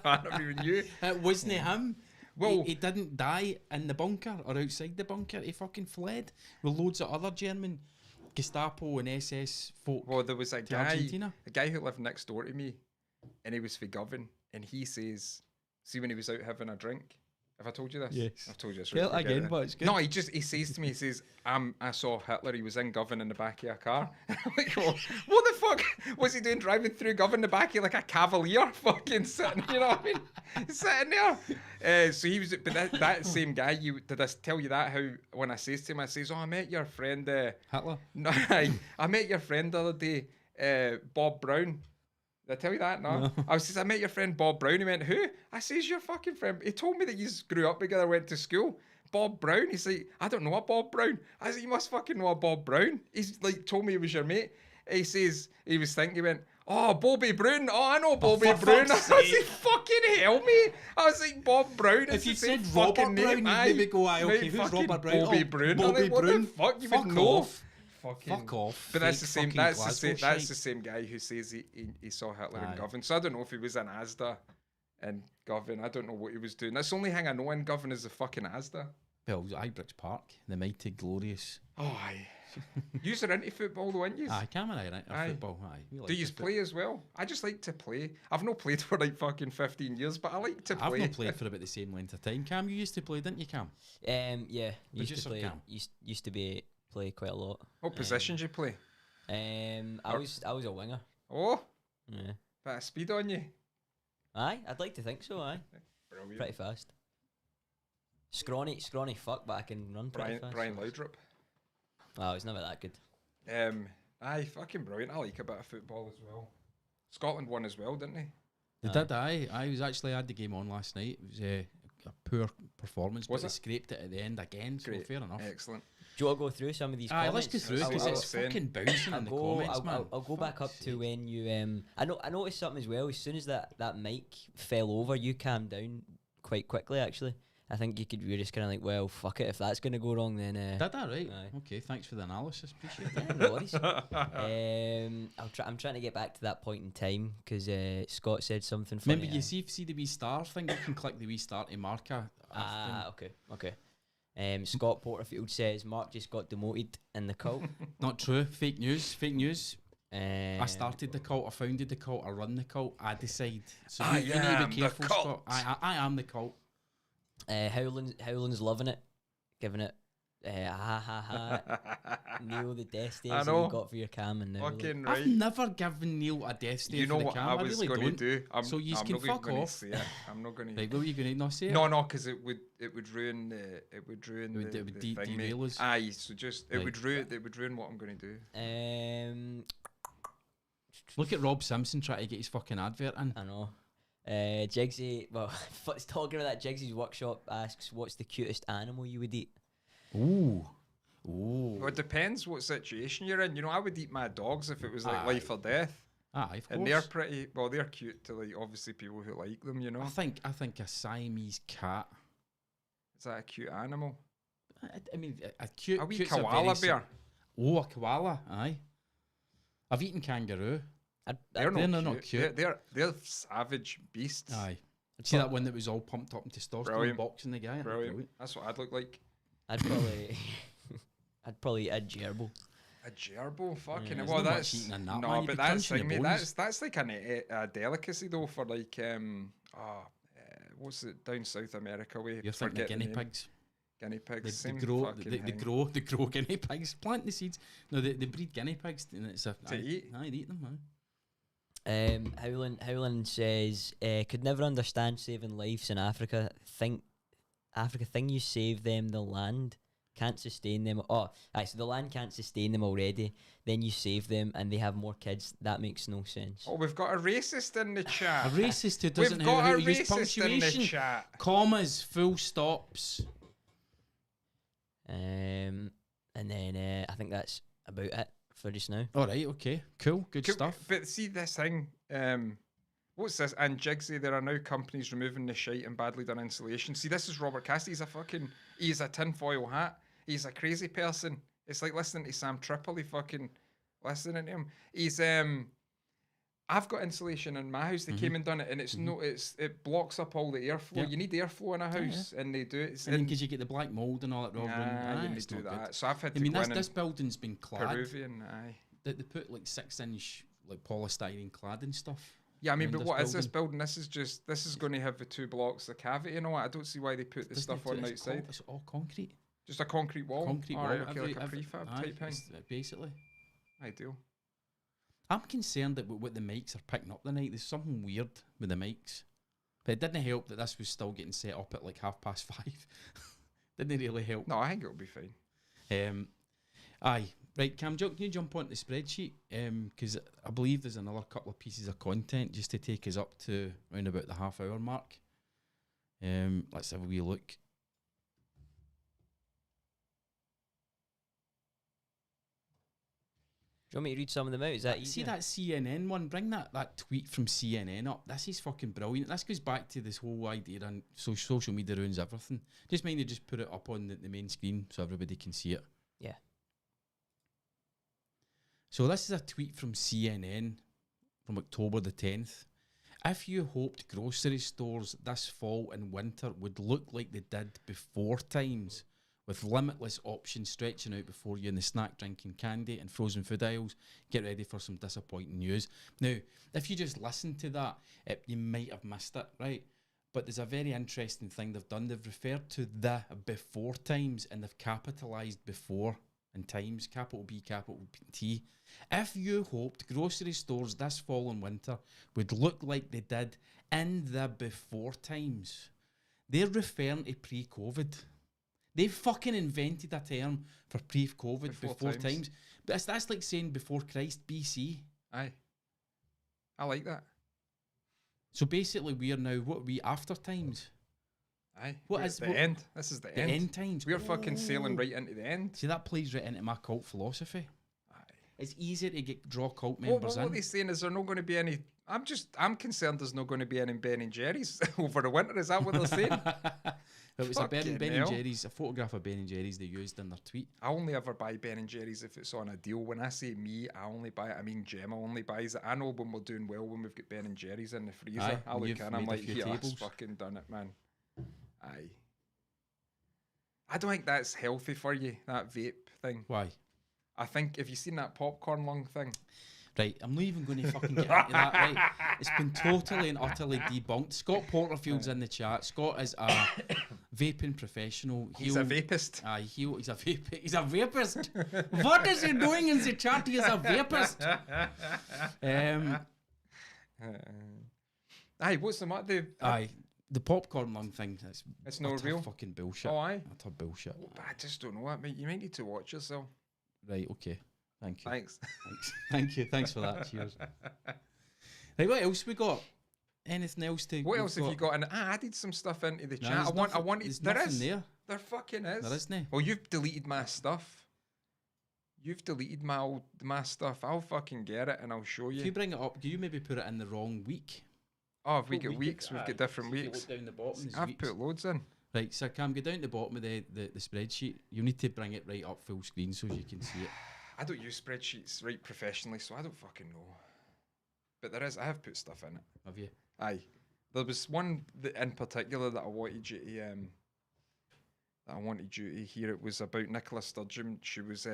I never even knew. It wasn't him. Well- He didn't die in the bunker or outside the bunker. He fucking fled with loads of other German Gestapo and SS folk. Well, there was a To guy, Argentina? a guy who lived next door to me, and he was for Govan, and he says, see when he was out having a drink. Have I told you this? Yes. I've told you this. Tell it forget again, but it's good. No, he says to me, he says, I saw Hitler, he was in Govan in the back of a car. I'm like, well, what the fuck was he doing driving through Govan in the back of like a Cavalier fucking sitting, you know what I mean? Sitting there. So he was, but that same guy, did I tell you that, how when I says to him, I says, oh, I met your friend, Hitler? no, I met your friend the other day, Bob Brown. Did I tell you that? No. I met your friend Bob Brown. He went, who? I says, your fucking friend. He told me that you grew up together, went to school. Bob Brown. He's like, I don't know a Bob Brown. I said, you must fucking know a Bob Brown. He's like, told me he was your mate. He says, he was thinking, he went, oh, Bobby Brown. Oh, I know Bobby for Brown. I fuck's was sake. like, fucking hell, mate. I was like, Bob Brown. If It's you the same said Robert fucking Brown, name. you'd Aye. maybe go, aye, okay, Right, who's fucking Robert Brown? Bobby Oh, Brown. I'm Bobby like, what Brown. the fuck? You Fuck would know. off. Fucking, Fuck off. but that's Fake the same. fucking That's the Glasgow same. That's shite. the same guy who says he saw Hitler Aye. in Govan. So I don't know if he was in Asda and Govan. I don't know what he was doing. That's the only thing I know in Govan is the fucking Asda. Well, it was Ibridge Park, the mighty, glorious. Oh, aye. You're into football though, aren't you? Aye, Cameron, aye, right? Aye. Football, aye. We like Do you the play as well? I just like to play. I've not played for like fucking 15 years, but I like to play. I've not played for about the same length of time. Cam, you used to play, didn't you, Cam? Yeah, used just to or play. Cam? Used to play quite a lot. What positions you play? I was a winger. Oh, Yeah. bit of speed on you. Aye, I'd like to think so. Aye, Brilliant. pretty fast. Scrawny fuck, but I can run pretty fast. Brian Laudrup. Oh, he's never that good. Aye, fucking brilliant. I like a bit of football as well. Scotland won as well, didn't they? They did, aye. I was actually had the game on last night. It was a poor performance, Was but it? they scraped it at the end again, so Great. fair enough. Excellent. Do you want to go through some of these Aye, comments? let's go through That's because what I it's was saying. fucking bouncing in the comments, man. I'll go back up Fuck's to sake. when you. I noticed something as well. As soon as that mic fell over, you calmed down quite quickly. Actually, I think you were just kind of like, well, fuck it. If that's gonna go wrong, then. Did that right? Aye. Okay, thanks for the analysis. Appreciate it. Yeah, no worries. I'm trying to get back to that point in time because Scott said something funny. Remember, you see the wee star thing? You can click the wee star to mark a Okay. Scott Porterfield says Mark just got demoted in the cult. Not true. Fake news. I I started the cult. I founded the cult. I run the cult. I decide. So I you need to am be the careful, Scott. cult. I am the cult. Howland's loving it, giving it. Neil, the death I stares that know. you got for your cam and now. Fucking I've right. never given Neil a death stare You know for the what cam. I was really going don't. to do? So yous I'm can not fuck gonna off. say it. I'm not going to. Right, what were you going to not say it? No, because it would ruin the It would the thing, mate. derail us. Aye, so just it Right. would ruin what I'm going to do. Look at Rob Simpson trying to get his fucking advert in. I know. Jigsy, well, talking about that, Jigsy's Workshop asks, what's the cutest animal you would eat? Ooh. Ooh. Well, it depends what situation you're in. You know, I would eat my dogs if it was like Aye. life or death. Aye, of course. And they're pretty, well, they're cute to like, obviously people who like them, you know. I think a Siamese cat. Is that a cute animal? I mean, a cute... A wee cute's koala very bear. Oh, a koala, aye. I've eaten kangaroo. They're not not cute. cute. They're savage beasts. Aye. See that one that was all pumped up in testosterone Brilliant. boxing the guy? Brilliant. That's what I'd look like. I'd probably, I'd probably eat a gerbil. A gerbil, fucking. there's Well, not much that's eating in that, no, man. You'd but be that's crunching the thing, mate. bones. That's like a delicacy though for like what's it down South America way? You're thinking of Forget the guinea name. pigs. Guinea pigs. They Same grow, fucking they thing. grow guinea pigs. Plant the seeds. No, they breed guinea pigs, and it's a To eat? Aye, they eat them. Aye. Howland says, could never understand saving lives in Africa. Think you save them, the land can't sustain them. Oh, so the land can't sustain them already. Then you save them, and they have more kids. That makes no sense. Oh, we've got a racist in the chat. A racist who doesn't We've know got how a to use racist in the punctuation, chat. commas, full stops. And then I think that's about it for just now. All right, okay, cool, good stuff. But see this thing. What's this? And Jigsy, there are now companies removing the shite and badly done insulation. See, this is Robert Cassidy. He's a tinfoil hat. He's a crazy person. It's like listening to Sam Tripoli, fucking listening to him. He's I've got insulation in my house. They came and done it, and it blocks up all the airflow. Yeah. You need airflow in a house, and they do it. And because you get the black mold and all that. You need it's to do not that. good. So I've had to I mean, go in this and building's been clad. Peruvian. Aye. They put like 6-inch like polystyrene clad and stuff. Yeah, I mean, around but what is this building? This is going to have the 2 blocks, the cavity and all that. I don't see why they put the stuff on the outside. It's all concrete. Just a concrete wall. Concrete All wall. right, okay, like a prefab type thing. Basically. Ideal. I'm concerned that what the mics are picking up tonight, there's something weird with the mics. But it didn't help that this was still getting set up at like 5:30. Didn't really help. No, I think it'll be fine. Aye. Right, Cam, can you jump onto the spreadsheet? Because I believe there's another couple of pieces of content just to take us up to around about the half-hour mark. Let's have a wee look. Do you want me to read some of them out? Is that easy? See that CNN one? Bring that tweet from CNN up. This is fucking brilliant. This goes back to this whole idea and social media ruins everything. Just mind you just put it up on the main screen so everybody can see it. Yeah. So this is a tweet from CNN from October the 10th. If you hoped grocery stores this fall and winter would look like they did before times, with limitless options stretching out before you in the snack, drinking, candy and frozen food aisles, get ready for some disappointing news. Now, if you just listen to that, you might have missed it, right? But there's a very interesting thing they've done. They've referred to the before times and they've capitalised before and times, capital B, capital T. If you hoped grocery stores this fall and winter would look like they did in the before times, they're referring to pre-COVID. They fucking invented a term for pre-COVID, before times. But that's like saying before Christ, BC. Aye. I like that. So basically we're now, what are we, after times? Aye. What We're is at the end? This is the end. End times. We're fucking sailing right into the end. See, that plays right into my cult philosophy. Aye. It's easier to draw cult Well, members what in. they're saying is there not going to be any... I'm concerned there's not going to be any Ben and Jerry's over the winter. Is that what they're saying? It was a Ben Fucking and hell. Jerry's, a photograph of Ben and Jerry's they used in their tweet. I only ever buy Ben and Jerry's if it's on a deal. When I say me, I only buy it. I mean Gemma only buys it. I know when we're doing well when we've got Ben and Jerry's in the freezer. Aye, I look you've in, I'm made a like, few yeah, that's tables." fucking done it, man. Aye. I don't think that's healthy for you, that vape thing. Why? I think, have you seen that popcorn lung thing? Right, I'm not even going to fucking get into that, right? It's been totally and utterly debunked. Scott Porterfield's in the chat. Scott is a vaping professional. He's a vapist. Aye, he's a vapist. What is he doing in the chat? He is a vapist. Aye, what's the matter? Aye, the popcorn lung thing. It's no utter real? fucking bullshit. Oh, aye. Utter bullshit. I just don't know. You might need to watch yourself. Right, okay. Thank you. Thanks. Thank you. Thanks for that. Cheers. Right, what else we got? Anything else to? What else have you got? And I added some stuff into the No, chat. there's I wanted. there's There nothing is. there. There fucking is. There isn't. Well, you've deleted my stuff. You've deleted my stuff. I'll fucking get it and I'll show If you. you bring it up, do you maybe put it in the wrong week? Oh, if we What get week weeks, is- we've aye, got different see if you weeks. look down the bottom, there's I've weeks. put loads in. Right, so Cam, go down to the bottom of the spreadsheet. You need to bring it right up full screen so you can see it. I don't use spreadsheets right professionally, so I don't fucking know. But there is. I have put stuff in it. Have you? Aye. There was one that in particular that I wanted you to hear. It was about Nicola Sturgeon. She was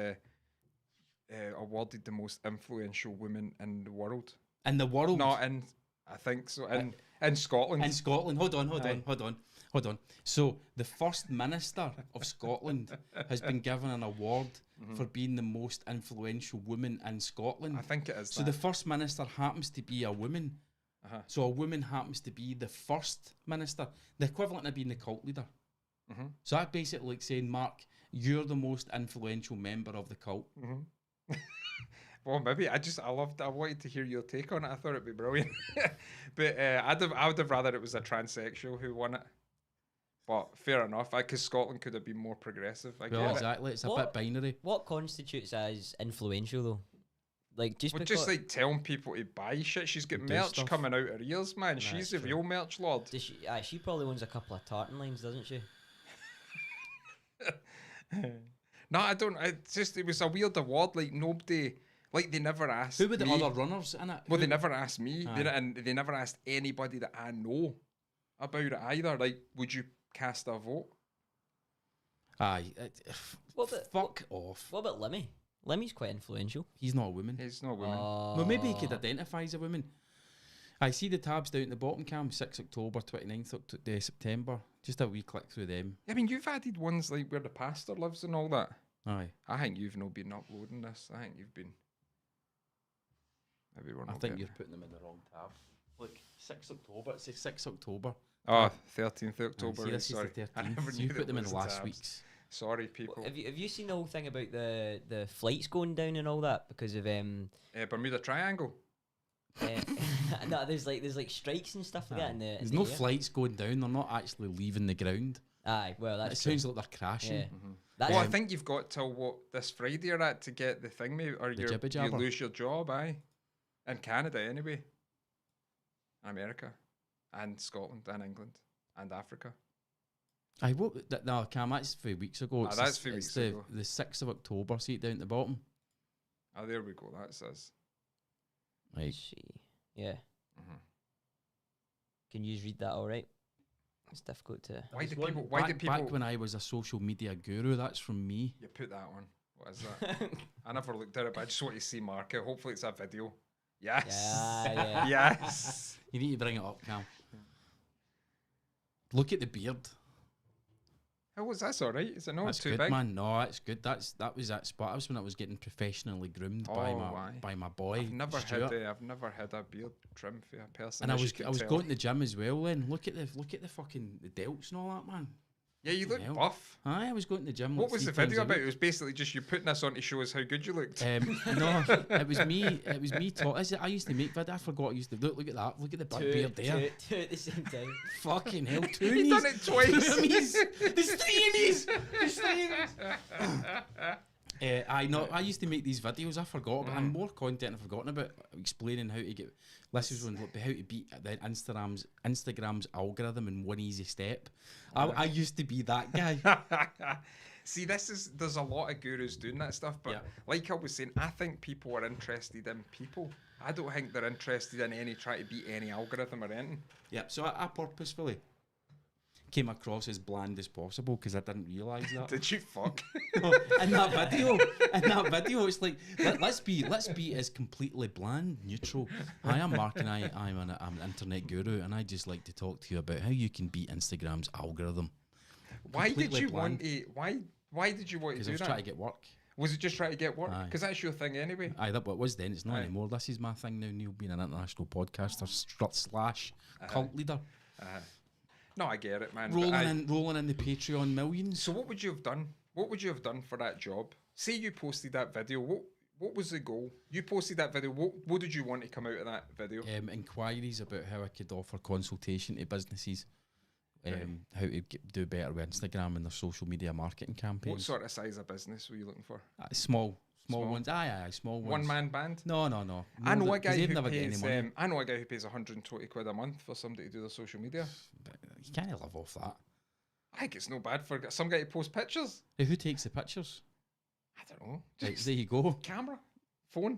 awarded the most influential woman in the world. In the world? Not in, I think so. In Scotland. In Scotland. Hold on. Aye. So the First Minister of Scotland has been given an award for being the most influential woman in Scotland. I think it is. So the First Minister happens to be a woman. Uh-huh. So a woman happens to be the First Minister. The equivalent of being the cult leader. Mm-hmm. So that basically like saying, Mark, you're the most influential member of the cult. Mm-hmm. Well, maybe I wanted to hear your take on it. I thought it'd be brilliant, but I would have rather it was a transsexual who won it. But fair enough, because Scotland could have been more progressive. I Well, get it. exactly. It's a What? bit binary. What constitutes as influential though? Like just Well, because just like telling people to buy shit. She's got And do merch stuff. coming out her ears, man. She's the true. real merch lord. does she probably owns a couple of tartan lines, doesn't she? No, I don't. It was a weird award. Like nobody, like they never asked. Who were the me. other runners in it? Well, Who- they never asked me, Aye. and they never asked anybody that I know about it either. Like, would you cast a vote? Aye. What about Fuck off. what about Lemmy? Lemmy's quite influential. He's not a woman. He's no woman. Well, maybe he could identify as a woman. I see the tabs down at the bottom, Cam. 6 October, 29th September. Just a wee click through them. I mean, you've added ones like where the pastor lives and all that. Aye. I think you've not been uploading this. I think you've been. Maybe we're I not. think getting- you're putting them in the wrong tab. Look, 6 October. It says 6 October. Oh, 13th Aye, October. see, this sorry. is the I never 13th. knew You that put them in was last tabs. week's. Sorry, people. Have you seen the whole thing about the flights going down and all that because of Bermuda Triangle. no, there's like strikes and stuff like that in the There's in no the air. flights going down. They're not actually leaving the ground. Aye, well It that's true. sounds like they're crashing. Yeah. Mm-hmm. That's Well, I think you've got till what this Friday or that to get the thing, maybe, or The you jibber-jabber. lose your job. Aye, in Canada anyway, America, and Scotland, and England, and Africa. Aye, no, Cam, that's 3 weeks ago. It's that's the- 3 it's weeks the, ago. The 6th of October, see it down at the bottom. Oh, there we go. That says. Right. see. Yeah. Mhm. Can you read that all right? It's difficult to. Why There's did one people? Why back, did people? Back when I was a social media guru, that's from me. You put that one. What is that? I never looked at it, but I just want to see market. Hopefully, it's a video. Yes. Yeah, Yes. You need to bring it up, Cam. Look at the beard. How was this? All right? Is it not That's too good, big? man. No, that's good. That was that spot. That was when I was getting professionally groomed by Oh, my aye. by my boy. I've never Stuart. I've never had a beard trim for a person. And I as you was can I was tell. going to the gym as well. Then look at the fucking the delts and all that, man. Yeah, you look hell. buff. Aye, I was going to the gym. What like was the 3 times video a about? week. It was basically just you putting this on to show us how good you looked. No, it was me. It was me. I used to make vid. I forgot I used to look at that. Look at the big beard there. Two at the same time. Fucking hell, two You've knees. done it twice. Two knees. There's 3 knees. There's 3 knees. I know. I used to make these videos. I forgot about, and more content I've forgotten about, explaining how to get. This is one how to beat the Instagram's algorithm in one easy step. I used to be that guy. See, there's a lot of gurus doing that stuff, but Yeah. like I was saying, I think people are interested in people. I don't think they're interested in trying to beat any algorithm or anything. Yeah. So I purposefully came across as bland as possible because I didn't realise that. Did you fuck? in that video, it's like let's be as completely bland, neutral. Hi, I'm Mark, and I'm an internet guru, and I just like to talk to you about how you can beat Instagram's algorithm. Why did Completely you bland. want to? Why did you want to Because I do was that? trying to get work. Was it just trying to get work? Aye. Because that's your thing anyway. Aye, that what it was then. It's not Aye. anymore. This is my thing now. Neil being an international podcaster slash cult leader, No, I get it, man. but rolling in the Patreon millions. So what would you have done? What would you have done for that job? Say you posted that video. What was the goal? You posted that video. What did you want to come out of that video? Inquiries about how I could offer consultation to businesses how to do better with Instagram and their social media marketing campaigns. What sort of size of business were you looking for? Small ones. Aye, small ones. One man band. No. I know a guy who never get any pays. money. I know a guy who pays 120 quid a month for somebody to do their social media. But you can't live off that. I think it's no bad for some guy to post pictures. Hey, who takes the pictures? I don't know. Right, Just there you go. camera, phone.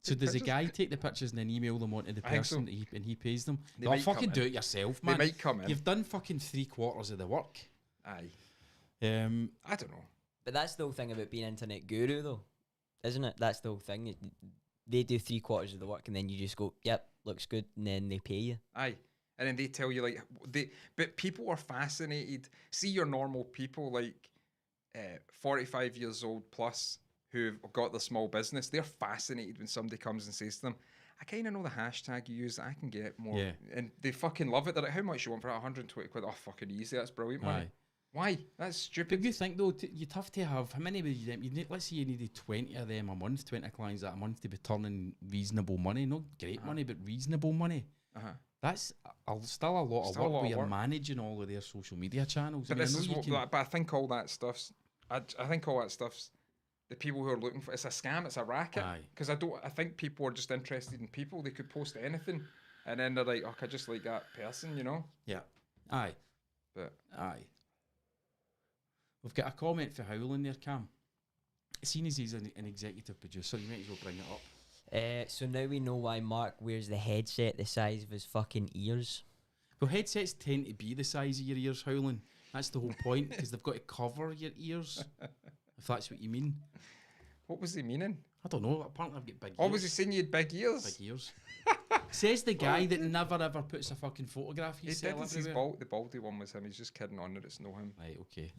So Take does the pictures. guy take the pictures and then email them on to the I think person so. and he pays them? They No, might fucking come do in. it yourself, They man. might come in. You've done fucking 3/4 of the work. Aye. I I don't know. But that's the whole thing about being internet guru, though, isn't it? That's the whole thing. They do 3/4 of the work, and then you just go, "Yep, looks good," and then they pay you. Aye. And then they tell you but people are fascinated. See your normal people like 45 years old plus who've got their small business. They're fascinated when somebody comes and says to them, I kind of know the hashtag you use. I can get more. Yeah. And they fucking love it. They're like, how much you want for that? 120 quid. Oh, fucking easy. That's brilliant, man. Aye. Why? That's But stupid. you think though, you'd have to have how many? Would you need, let's say you needed 20 of them a month, 20 clients that a month to be turning reasonable money, not great money, but reasonable money. Uh-huh. That's still a lot Still a of lot work of where you're work. managing all of their social media channels. But I mean, this I know is you what. can- But I think all that stuff's. I think all that stuff's. The people who are looking for it's a scam. It's a racket. Aye. Because I think people are just interested in people. They could post anything, and then they're like, "Oh, I just like that person," you know. Yeah. Aye. But Aye. We've got a comment for Howling there, Cam. Seeing as he's an executive producer, you might as well bring it up. So now we know why Mark wears the headset the size of his fucking ears. Well, headsets tend to be the size of your ears, Howling. That's the whole point, because they've got to cover your ears, if that's what you mean. what was he meaning? I don't know. Apparently, I've got big ears. Oh, was he saying you had big ears? Big ears. Says the guy that never ever puts a fucking photograph of He himself did. His everywhere. the baldy one was him. He's just kidding on that it's no him. Right, okay.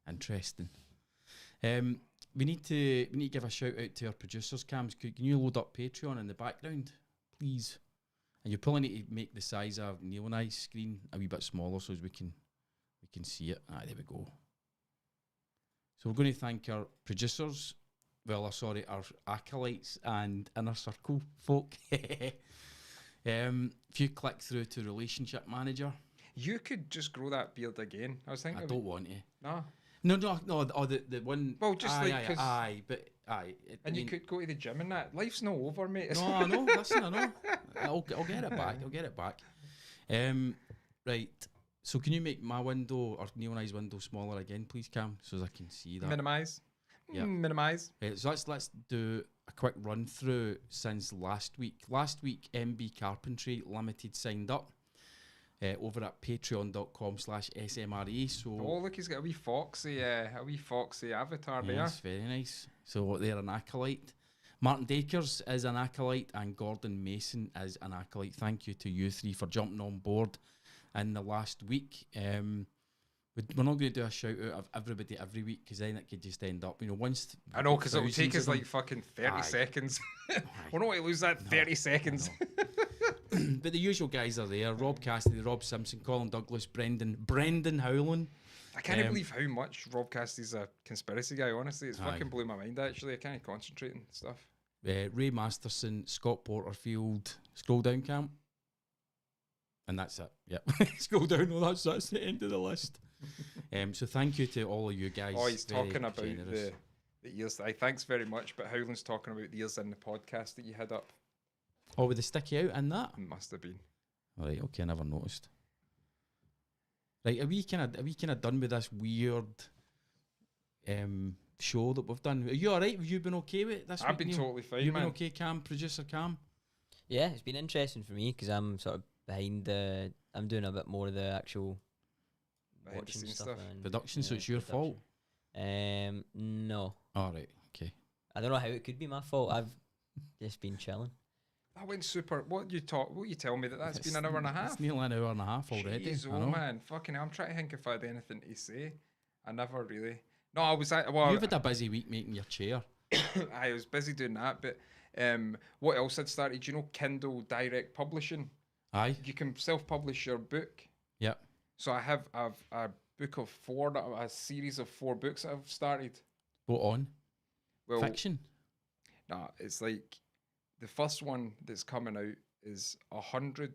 Interesting. We need to give a shout out to our producers, Cams. Can you load up Patreon in the background, please? And you probably need to make the size of Neil and I's screen a wee bit smaller so as we can see it. Ah, there we go. So we're going to thank our producers. Well, sorry, our acolytes and inner circle folk. If you click through to Relationship Manager, You could just grow that beard again. I was thinking. I don't want to. No. No. Oh, the one. Well, just aye, like, aye, 'cause- aye, but aye. And you could go to the gym and that. Life's not over, mate. No, I know. Listen, I know. I'll get it back. I'll get it back. Right. So can you make my window or Neil and I's window smaller again, please, Cam, so as I can see that. Minimize. Yeah. Minimize. Right, so let's do a quick run through since last week. Last week, MB Carpentry Limited signed up over at patreon.com/SMRE. So Oh, look, he's got a wee foxy avatar there. yes, very nice. So they're an acolyte. Martin Dakers is an acolyte and Gordon Mason is an acolyte. Thank you to you three for jumping on board in the last week. We're not going to do a shout out of everybody every week because then it could just end up, once. I know, because it'll thousands take of us them- like fucking 30 Aye. seconds. Aye. We're not going to lose that 30 seconds. But the usual guys are there: Rob Cassidy, Rob Simpson, Colin Douglas, Brendan Howland. I can't believe how much Rob Cassidy's a conspiracy guy, honestly. It's Aye. fucking blew my mind, actually. I can't concentrate and stuff. Ray Masterson, Scott Porterfield. Scroll down, Cam. And that's it. Yep. Scroll down. Well, that's the end of the list. So thank you to all of you guys. Oh, he's Very talking about generous. the ears. Thanks very much, but Howland's talking about the ears in the podcast that you had up. Oh, with the sticky out and that. Must have been. All right. Okay, I never noticed. Right, are we kind of done with this weird show that we've done? Are you all right? Have you been okay with it this I've week, been Neil? totally fine, You've man. been okay, Cam? Producer Cam? Yeah, it's been interesting for me because I'm sort of behind the. I'm doing a bit more of the actual Behind the watching scenes stuff. stuff. And, Production, so it's your production. fault? No, All right. Okay. I don't know how it could be my fault. I've just been chilling. That went super. What you tell me that's been an hour and a half? It's nearly an hour and a half already. Jeez, I oh know. man, fucking hell, I'm trying to think if I had anything to say. I never really. No, I was at. Well, You've had a busy week making your chair. I was busy doing that, but what else had started? You know, Kindle Direct Publishing. Aye. You can self-publish your book. Yep. So I've a book of a series of 4 books that I've started. What on? Well, Fiction. nah, it's like the first one that's coming out is 100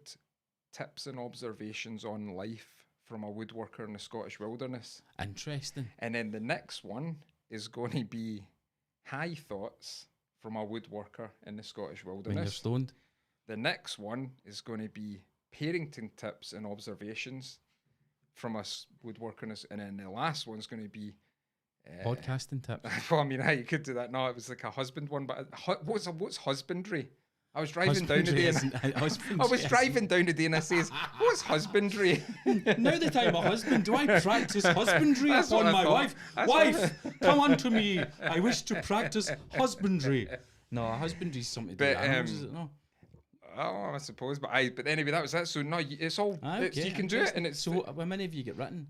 tips and observations on life from a woodworker in the Scottish wilderness. Interesting. And then the next one is going to be high thoughts from a woodworker in the Scottish When you're wilderness. stoned. The next one is going to be parenting tips and observations from us woodworkers. And then the last one's going to be... Podcasting tips. well, I mean, you could do that. No, it was like a husband one, but what's husbandry? I was driving down today and I was driving down today and I says, what's husbandry? Now that I'm a husband, do I practice husbandry That's upon what I my thought. wife? That's Wife, come unto me. I wish to practice husbandry. No, husbandry is something to do with But, animals, is it not? Oh, I suppose. But anyway, that was that. So no, it's all, you can do it. And it's, So how many have you get written?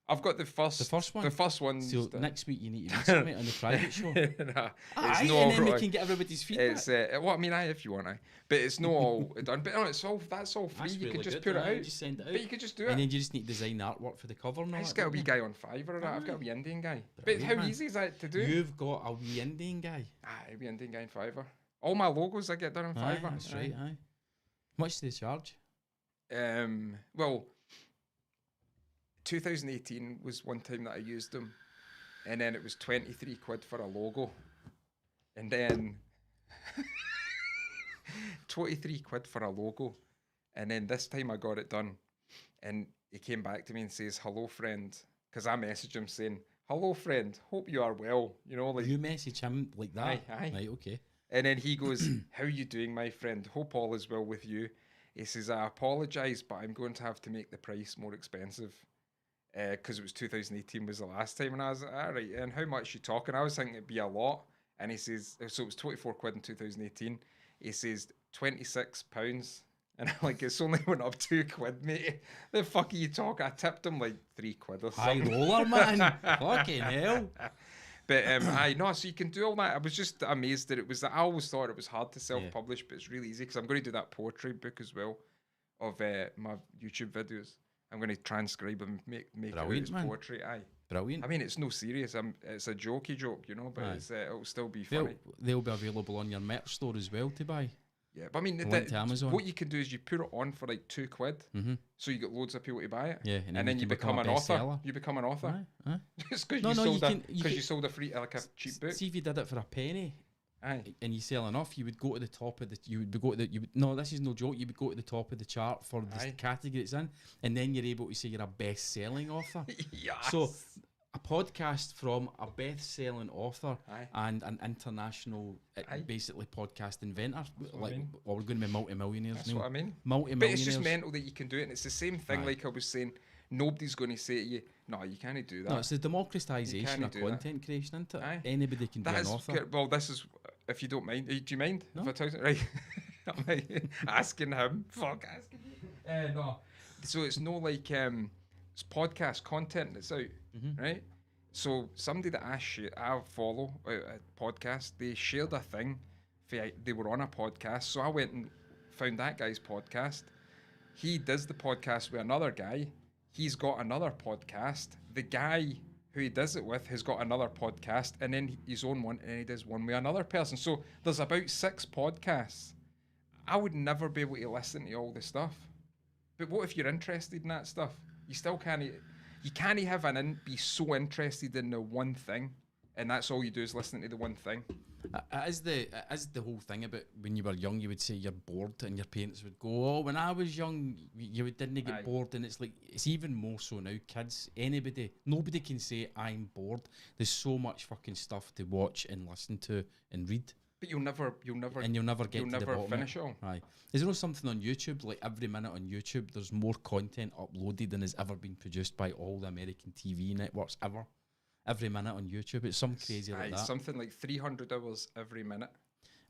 I've got the first one? The first one. So next week you need to be something on the private show. Nah, Aye, it's no and then we all- can get everybody's feedback. It's well, I mean, if you want to, but it's not all done. But no, that's all free. That's You really can just good, put it aye, out. just send it out. But you could just do And it. then you just need to design the artwork for the cover and all I just that, got a wee don't you? guy on Fiverr or that. I've got a wee Indian guy. But Brilliant, how man. easy is that to do? You've got a wee Indian guy. A wee Indian guy on Fiverr. All my logos I get done on Aye, Fiverr. that's right, aye. How much do they charge? Well, 2018 was one time that I used them, and then it was 23 quid for a logo, and then 23 quid for a logo, and then this time I got it done, and he came back to me and says, "Hello, friend," because I messaged him saying, "Hello, friend. Hope you are well." You know, like. You message him like that? Aye, aye. Right, okay. And then he goes, "How are you doing, my friend? Hope all is well with you." He says, "I apologise, but I'm going to have to make the price more expensive because it was 2018 was the last time." And I was like, "All right, and how much you talking?" I was thinking it'd be a lot. And he says, so it was 24 quid in 2018. He says, £26. And I'm like, it's only went up 2 quid, mate. The fuck are you talking? I tipped him like 3 quid or High something. roller, man. Fucking hell. But I know, so you can do all that. I was just amazed that it was that. I always thought it was hard to self-publish, but it's really easy because I'm going to do that poetry book as well of my YouTube videos. I'm going to transcribe them, make it out as man. poetry. Aye, Brilliant. I mean it's no serious. It's a jokey joke, you know, but Aye. it's it'll still be They'll, funny. they'll be available on your merch store as well to buy. Yeah, but I mean, Link to Amazon. what you can do is you put it on for like 2 quid, so you get loads of people to buy it. Yeah, and then you can become an a author. bestseller. You become an author. Aye, aye. Just because No, you no, sold you a can- you because can- you sold a free like a cheap book. See if you did it for a penny Aye. and you sell enough, you would go to the top of the. You would go to the. You would, no, this is no joke. You would go to the top of the chart for the Aye. category it's in, and then you're able to say you're a best-selling author. Yes. So, a podcast from a best-selling author Aye. and an international, Aye. basically podcast inventor. what I Like, mean. we're going to be multi-millionaires That's now. what I mean. But Multi-millionaires. it's just mental that you can do it. And it's the same thing, Aye. like I was saying. Nobody's going to say to you, "No, you can't do that." No, it's the democratisation can't of do that. content creation, isn't it? Aye. Anybody can be That an is author. good. Well, this is if you don't mind. Do you mind No. if I tell you? Right, I'm like, asking him. Fuck, asking you. No. So it's no like it's podcast content that's out, Mm-hmm. right? So somebody that I follow a podcast, they shared a thing. They were on a podcast, so I went and found that guy's podcast. He does the podcast with another guy. He's got another podcast. The guy who he does it with has got another podcast, and then his own one, and he does one with another person. So there's about 6 podcasts. I would never be able to listen to all the stuff. But what if you're interested in that stuff? You still can't. You can't have be so interested in the one thing, and that's all you do is listen to the one thing. As the whole thing about when you were young, you would say you're bored, and your parents would go, "Oh, when I was young, didn't get Aye. bored." And it's like it's even more so now. Kids, nobody can say I'm bored. There's so much fucking stuff to watch and listen to and read, But you'll never and you'll never get you'll to the never bottom finish of it it. all. Aye, is there something on YouTube? Like every minute on YouTube, there's more content uploaded than has ever been produced by all the American TV networks ever. Every minute on YouTube, it's some crazy like that. Something like 300 hours every minute.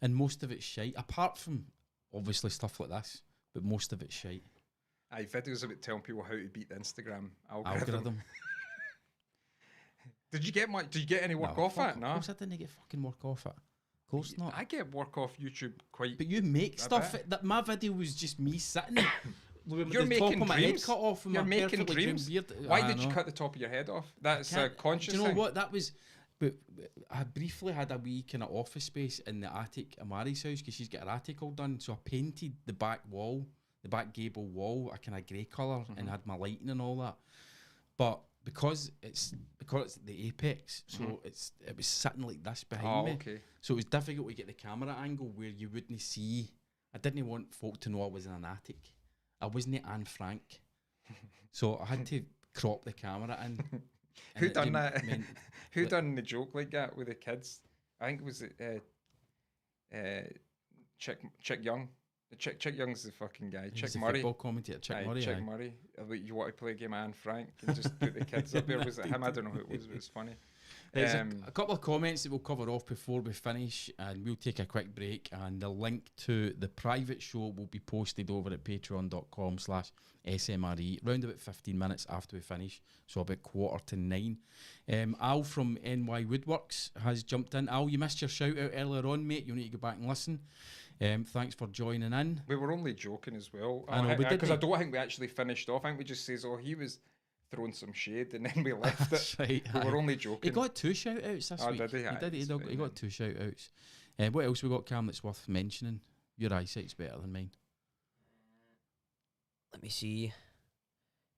And most of it's shite, apart from obviously stuff like this, but most of it's shite. Aye, videos about telling people how to beat the Instagram algorithm. Algorithm. Did you get any work off fuck, it? No. Of course I didn't get fucking work off it. Of course not. I get work off YouTube quite. But you make stuff. bet. That my video was just me sitting with You're the top making of my head dreams. cut off and You're my making perfectly dreams. groomed beard. Why I did you know. cut the top of your head off? That's a conscious Do you know thing. what? That was... But I briefly had a wee kind of office space in the attic at Mary's house because she's got her attic all done. So I painted the back wall the back gable wall a kind of grey colour and had my lighting and all that. But because it's the apex, so it was sitting like this behind me. Okay. So it was difficult to get the camera angle where you wouldn't see. I didn't want folk to know I was in an attic. I wasn't Anne Frank, so I had to crop the camera in. Who done that? Who done the joke like that with the kids? I think it was Chick Young. Chick Young's the fucking guy. He's Chick the Murray. football commentator, Chick Murray. Chick Murray. You want to play a game of Anne Frank and just put the kids up there? Was it him? I don't know who it was, but it's funny. There's a couple of comments that we'll cover off before we finish, and we'll take a quick break, and the link to the private show will be posted over at patreon.com/SMRE round about 15 minutes after we finish, so about 8:45. Al from NY Woodworks has jumped in. Al, you missed your shout out earlier on, mate. You'll need to go back and listen. Thanks for joining in. We were only joking as well. I know, because I don't think we actually finished off. I think we just says, "Oh, he was throwing some shade," and then we left it. Right, we were only joking. He got 2 shout outs this week. Did he? He got 2 shout outs. What else we got, Cam, that's worth mentioning? Your eyesight's better than mine. Let me see.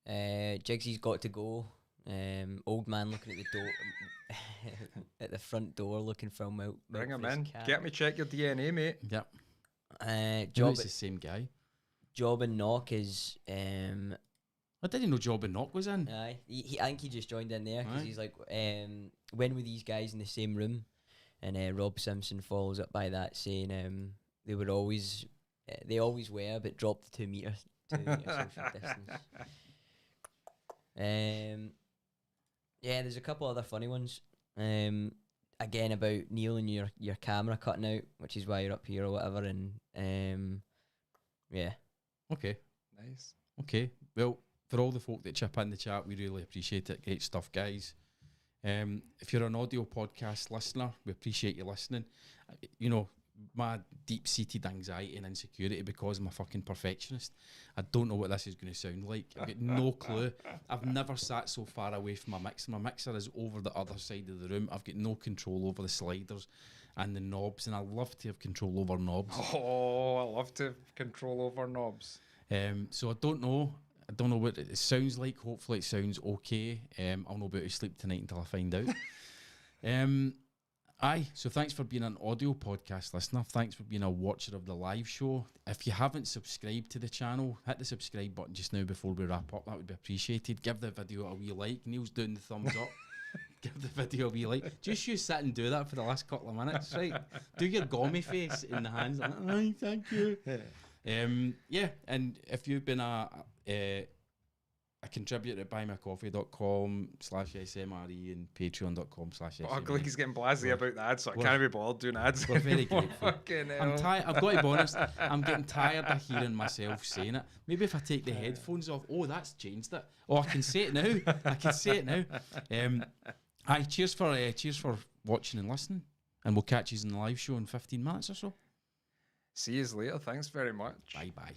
Jigsy's got to go. Old man looking at the door, at the front door, looking for milk. Bring him in. Get me check your DNA, mate. Yep. Job. It's the same guy. Job and Knock is. I didn't know Job and Knock was in. Aye, I think he just joined in there because Aye. he's like, when were these guys in the same room? And Rob Simpson follows up by that saying, they were always, they always were, but dropped the 2 meter social distance. Yeah, there's a couple other funny ones. Again about Neil and your camera cutting out, which is why you're up here or whatever. And yeah. Okay. Nice. Okay. Well, for all the folk that chip in the chat, we really appreciate it. Great stuff, guys. If you're an audio podcast listener, we appreciate you listening. You know, my deep-seated anxiety and insecurity because I'm a fucking perfectionist. I don't know what this is going to sound like. I've got no clue. I've never sat so far away from my mixer. My mixer is over the other side of the room. I've got no control over the sliders and the knobs, and I love to have control over knobs. Oh, I love to have control over knobs. So I don't know. I don't know what it sounds like. Hopefully it sounds okay. I'll know about to sleep tonight until I find out. So thanks for being an audio podcast listener. Thanks for being a watcher of the live show. If you haven't subscribed to the channel, hit the subscribe button just now before we wrap up. That would be appreciated. Give the video a wee like. Neil's doing the thumbs up. Give the video a wee like. Just you sit and do that for the last couple of minutes, right? Do your gommy face in the hands. Like, oh, thank you. Yeah, and if you've been a contributor at buymeacoffee.com/SMRE and patreon.com/SMRE. Ugly, he's getting blasé about the ads, so I can't be bothered doing ads. We're very grateful. Fucking hell. I'm tired. I've got to be honest. I'm getting tired of hearing myself saying it. Maybe if I take the headphones off. Oh, that's changed it. Oh, I can say it now. I can say it now. Cheers for watching and listening, and we'll catch you in the live show in 15 minutes or so. See you later. Thanks very much. Bye bye.